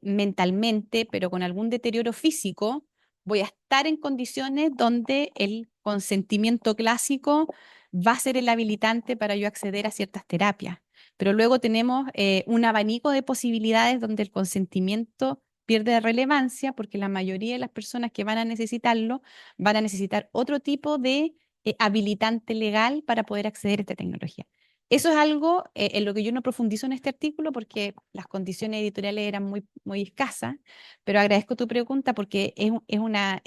S3: mentalmente, pero con algún deterioro físico, voy a estar en condiciones donde el consentimiento clásico va a ser el habilitante para yo acceder a ciertas terapias. Pero luego tenemos un abanico de posibilidades donde el consentimiento pierde relevancia porque la mayoría de las personas que van a necesitarlo van a necesitar otro tipo de habilitante legal para poder acceder a esta tecnología. Eso es algo en lo que yo no profundizo en este artículo porque las condiciones editoriales eran muy escasas, pero agradezco tu pregunta porque es una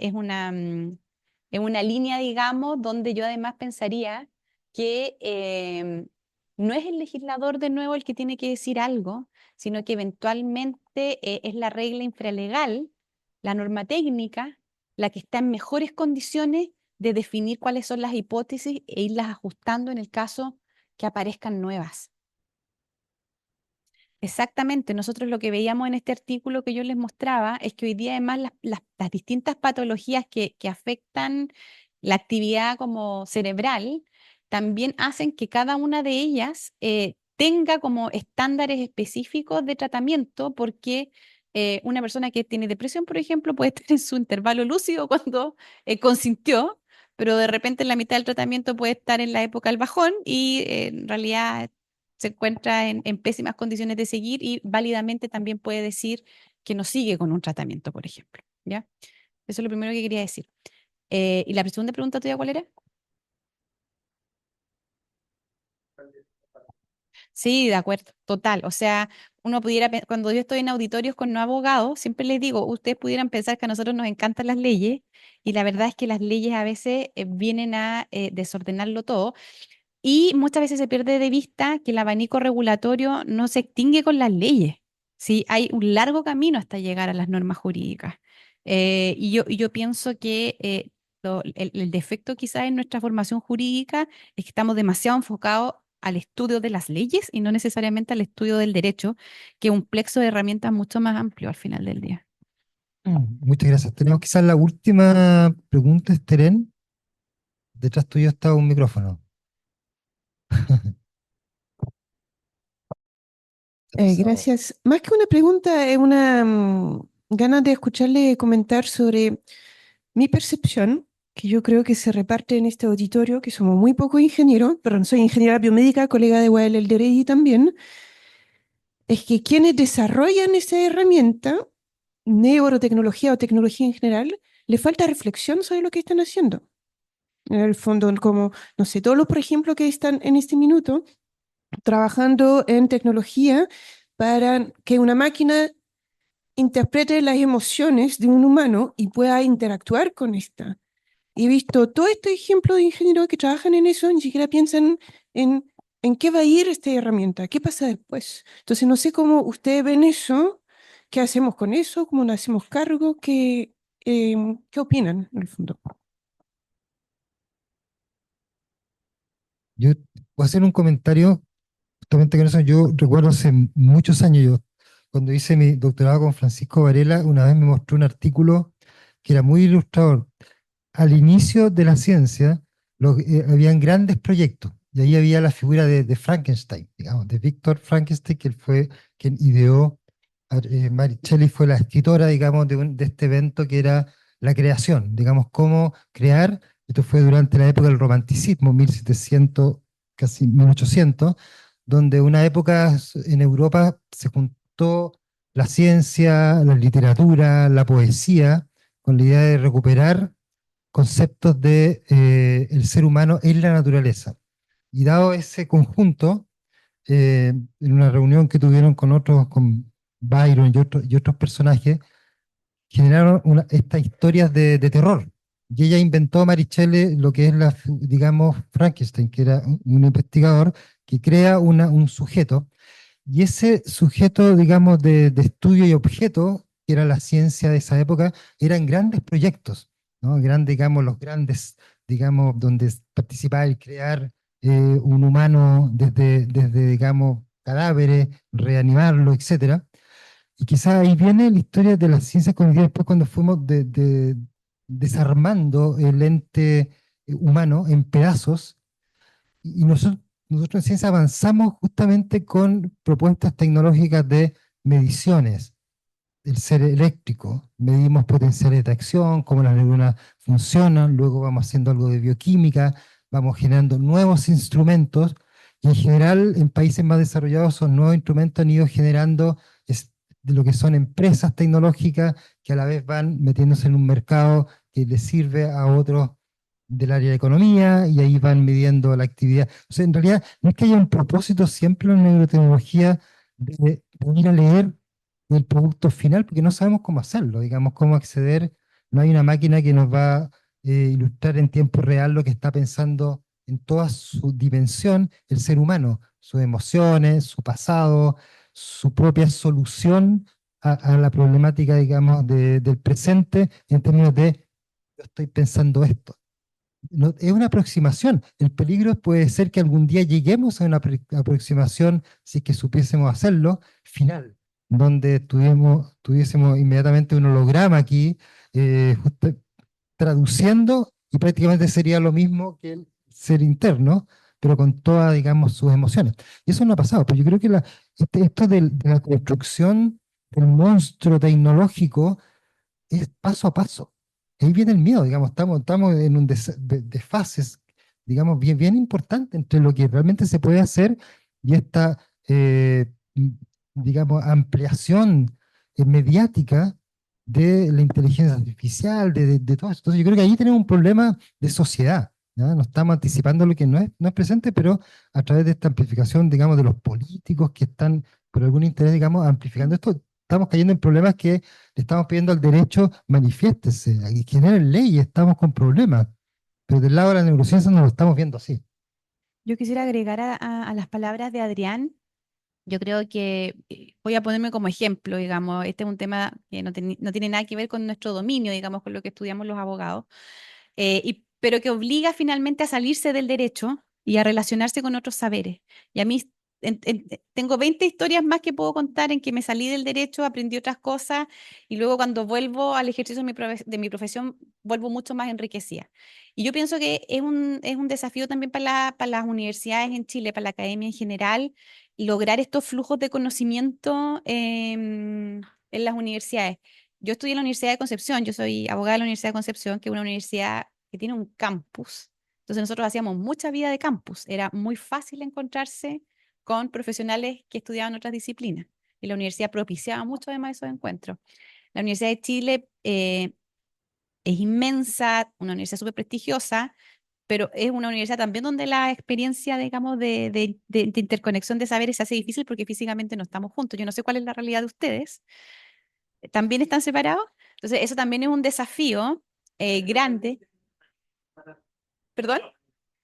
S3: línea, digamos, donde yo además pensaría que no es el legislador de nuevo el que tiene que decir algo, sino que eventualmente es la regla infralegal, la norma técnica, la que está en mejores condiciones de definir cuáles son las hipótesis e irlas ajustando en el caso que aparezcan nuevas. Exactamente, nosotros lo que veíamos en este artículo que yo les mostraba es que hoy día además las distintas patologías que afectan la actividad como cerebral también hacen que cada una de ellas tenga como estándares específicos de tratamiento porque una persona que tiene depresión, por ejemplo, puede estar en su intervalo lúcido cuando consintió, pero de repente en la mitad del tratamiento puede estar en la época del bajón y en realidad se encuentra en pésimas condiciones de seguir y válidamente también puede decir que no sigue con un tratamiento, por ejemplo. ¿Ya? Eso es lo primero que quería decir. ¿Y la segunda pregunta tuya cuál era? Sí, de acuerdo, total. O sea, uno pudiera, cuando yo estoy en auditorios con no abogados, siempre les digo, ustedes pudieran pensar que a nosotros nos encantan las leyes y la verdad es que las leyes a veces vienen a desordenarlo todo. Y muchas veces se pierde de vista que el abanico regulatorio no se extingue con las leyes. Sí, hay un largo camino hasta llegar a las normas jurídicas. Y yo pienso que el defecto quizás en nuestra formación jurídica es que estamos demasiado enfocados al estudio de las leyes y no necesariamente al estudio del derecho, que es un plexo de herramientas mucho más amplio al final del día.
S1: Muchas gracias. Tenemos quizás la última pregunta, Esteren. Detrás tuyo está un micrófono.
S7: Gracias. Más que una pregunta, es una ganas de escucharle comentar sobre mi percepción, que yo creo que se reparte en este auditorio, que somos muy pocos ingenieros, pero soy ingeniera biomédica, colega de Wael Elderey también, es que quienes desarrollan esa herramienta, neurotecnología o tecnología en general, le falta reflexión sobre lo que están haciendo. En el fondo, como, no sé, todos los, por ejemplo, que están en este minuto trabajando en tecnología para que una máquina interprete las emociones de un humano y pueda interactuar con esta. Y he visto todo este ejemplo de ingenieros que trabajan en eso, ni siquiera piensan en qué va a ir esta herramienta, qué pasa después. Entonces, no sé cómo ustedes ven eso, qué hacemos con eso, cómo nos hacemos cargo, qué opinan en el fondo.
S1: Yo voy a hacer un comentario justamente con eso. Yo recuerdo hace muchos años, yo, cuando hice mi doctorado con Francisco Varela, una vez me mostró un artículo que era muy ilustrador. Al inicio de la ciencia, habían grandes proyectos, y ahí había la figura de Frankenstein, digamos, de Víctor Frankenstein, que él fue quien ideó, Mary Shelley fue la escritora, digamos, de este evento que era la creación, digamos, cómo crear. Esto fue durante la época del romanticismo, 1700, casi 1800, donde una época en Europa se juntó la ciencia, la literatura, la poesía, con la idea de recuperar conceptos de el ser humano en la naturaleza. Y dado ese conjunto, en una reunión que tuvieron con otros, con Byron y otros personajes, generaron estas historias de terror. Y ella inventó, Marichelle, lo que es digamos, Frankenstein, que era un investigador que crea un sujeto, y ese sujeto, digamos, de estudio y objeto, que era la ciencia de esa época, eran grandes proyectos, ¿no? Digamos, los grandes, digamos, donde participaba el crear un humano desde, digamos, cadáveres, reanimarlo, etcétera. Y quizás ahí viene la historia de las ciencias cognitivas después cuando fuimos desarmando el ente humano en pedazos y nosotros en ciencia avanzamos justamente con propuestas tecnológicas de mediciones del ser eléctrico. Medimos potenciales de acción, cómo las neuronas funcionan, luego vamos haciendo algo de bioquímica, vamos generando nuevos instrumentos, y en general en países más desarrollados esos nuevos instrumentos han ido generando de lo que son empresas tecnológicas que a la vez van metiéndose en un mercado que les sirve a otros del área de economía, y ahí van midiendo la actividad. O sea, en realidad no es que haya un propósito siempre en la neurotecnología de ir a leer el producto final, porque no sabemos cómo hacerlo, digamos, cómo acceder. No hay una máquina que nos va a ilustrar en tiempo real lo que está pensando en toda su dimensión el ser humano. sus emociones, su pasado, su propia solución a la problemática, digamos, del presente en términos de yo estoy pensando esto. Es una aproximación. El peligro puede ser que algún día lleguemos a una aproximación, si es que supiésemos hacerlo, final, donde tuviésemos inmediatamente un holograma aquí, traduciendo, y prácticamente sería lo mismo que el ser interno, pero con todas, digamos, sus emociones. Y eso no ha pasado, pero yo creo que esto de la construcción del monstruo tecnológico es paso a paso. Ahí viene el miedo, digamos, estamos en un desfases, digamos, bien importante entre lo que realmente se puede hacer y esta, digamos, ampliación mediática de la inteligencia artificial, de todo eso. Entonces yo creo que ahí tenemos un problema de sociedad, ¿ya? Nos estamos anticipando lo que no es presente, pero a través de esta amplificación, digamos, de los políticos que están por algún interés, digamos, amplificando esto, estamos cayendo en problemas que le estamos pidiendo al derecho, manifiéstese, y generen ley, estamos con problemas. Pero del lado de la neurociencia no lo estamos viendo así.
S3: Yo quisiera agregar a las palabras de Adrián. Yo creo que voy a ponerme como ejemplo, digamos, este es un tema que no tiene nada que ver con nuestro dominio, digamos, con lo que estudiamos los abogados, pero que obliga finalmente a salirse del derecho y a relacionarse con otros saberes. Y a mí tengo 20 historias más que puedo contar en que me salí del derecho, aprendí otras cosas y luego cuando vuelvo al ejercicio de mi profesión, vuelvo mucho más enriquecida. Y yo pienso que es un desafío también para las universidades en Chile, para la academia en general, lograr estos flujos de conocimiento en las universidades. Yo estudié en la Universidad de Concepción, yo soy abogada de la Universidad de Concepción, que es una universidad que tiene un campus. Entonces nosotros hacíamos mucha vida de campus. Era muy fácil encontrarse con profesionales que estudiaban otras disciplinas. Y la universidad propiciaba mucho además esos encuentros. La Universidad de Chile es inmensa, una universidad súper prestigiosa, pero es una universidad también donde la experiencia, digamos, de interconexión de saberes se hace difícil porque físicamente no estamos juntos. Yo no sé cuál es la realidad de ustedes. ¿También están separados? Entonces, eso también es un desafío grande. ¿Perdón?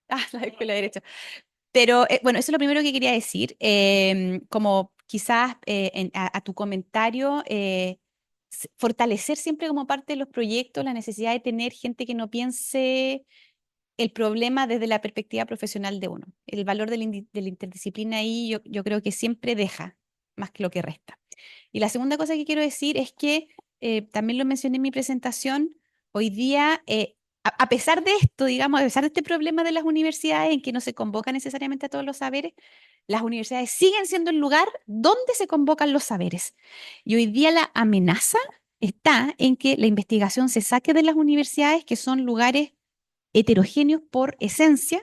S3: Ah, la escuela de Derecho. Pero bueno, eso es lo primero que quería decir. Como quizás a tu comentario, fortalecer siempre como parte de los proyectos la necesidad de tener gente que no piense el problema desde la perspectiva profesional de uno. El valor de la interdisciplina ahí yo creo que siempre deja más que lo que resta. Y la segunda cosa que quiero decir es que también lo mencioné en mi presentación, hoy día, a pesar de esto, digamos, a pesar de este problema de las universidades en que no se convoca necesariamente a todos los saberes, las universidades siguen siendo el lugar donde se convocan los saberes. Y hoy día la amenaza está en que la investigación se saque de las universidades, que son lugares heterogéneos por esencia,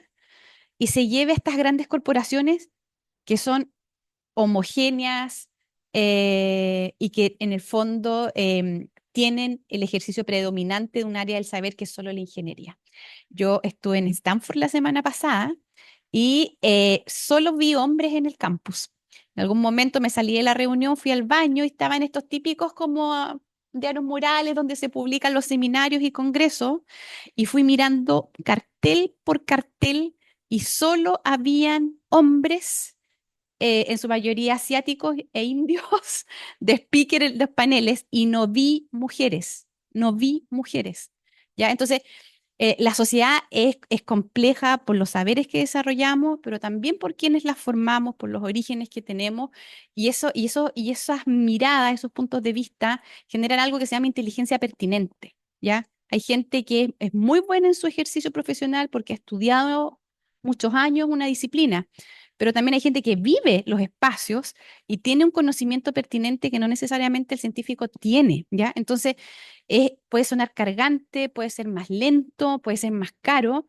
S3: y se lleve a estas grandes corporaciones que son homogéneas y que en el fondo tienen el ejercicio predominante de un área del saber que es solo la ingeniería. Yo estuve en Stanford la semana pasada y solo vi hombres en el campus. En algún momento me salí de la reunión, fui al baño y estaban estos típicos como diarios murales donde se publican los seminarios y congresos y fui mirando cartel por cartel y solo habían hombres en su mayoría asiáticos e indios, de speaker en los paneles y no vi mujeres, no vi mujeres. ¿Ya? Entonces, la sociedad es compleja por los saberes que desarrollamos, pero también por quienes las formamos, por los orígenes que tenemos, y esas miradas, esos puntos de vista generan algo que se llama inteligencia pertinente, ¿ya? Hay gente que es muy buena en su ejercicio profesional porque ha estudiado muchos años una disciplina, pero también hay gente que vive los espacios y tiene un conocimiento pertinente que no necesariamente el científico tiene, ¿ya? Entonces, puede sonar cargante, puede ser más lento, puede ser más caro,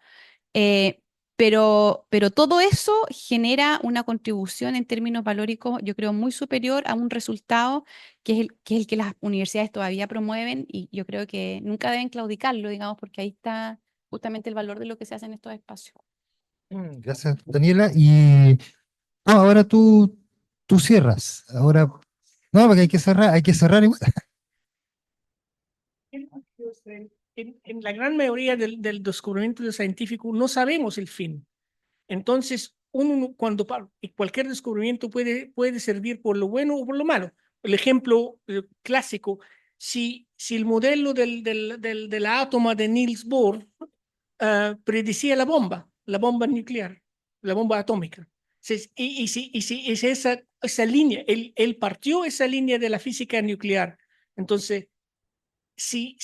S3: eh, pero todo eso genera una contribución en términos valóricos, yo creo, muy superior a un resultado que es el que las universidades todavía promueven y yo creo que nunca deben claudicarlo, digamos, porque ahí está justamente el valor de lo que se hace en estos espacios.
S1: Gracias, Daniela. Y no, ahora tú cierras. Ahora, no, porque hay que cerrar igual.
S2: En la gran mayoría del descubrimiento científico no sabemos el fin. Entonces, y cualquier descubrimiento puede servir por lo bueno o por lo malo. El ejemplo clásico, si el modelo del átomo de Niels Bohr predecía la bomba nuclear, la bomba atómica. Si esa línea, él partió esa línea de la física nuclear. Entonces, si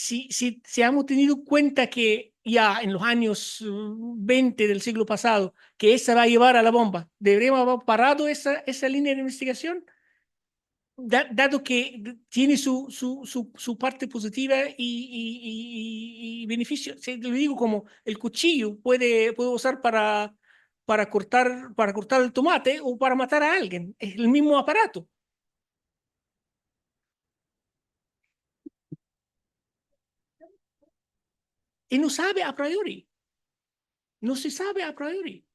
S2: hemos tenido cuenta que ya en los años 20 del siglo pasado, que esa va a llevar a la bomba, ¿deberíamos haber parado esa línea de investigación? Dado que tiene su parte positiva y beneficio. Le digo, como el cuchillo puede usar para cortar el tomate o para matar a alguien. Es el mismo aparato. Y no sabe a priori. No se sabe a priori.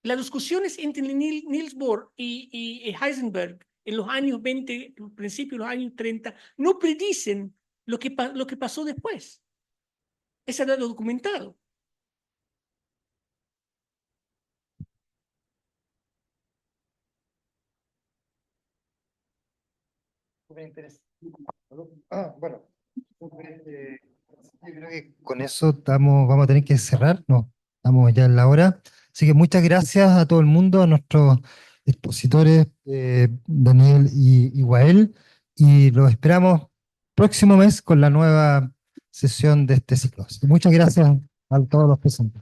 S2: Las discusiones entre Niels Bohr y Heisenberg en los años 20, principios de los años 30, no predicen lo que pasó después. Eso está documentado.
S1: Bueno, yo creo que con eso vamos a tener que cerrar, no, estamos ya en la hora. Así que muchas gracias a todo el mundo, a nuestros expositores, Daniel y Wael, y los esperamos próximo mes con la nueva sesión de este ciclo. Así que muchas gracias a todos los presentes.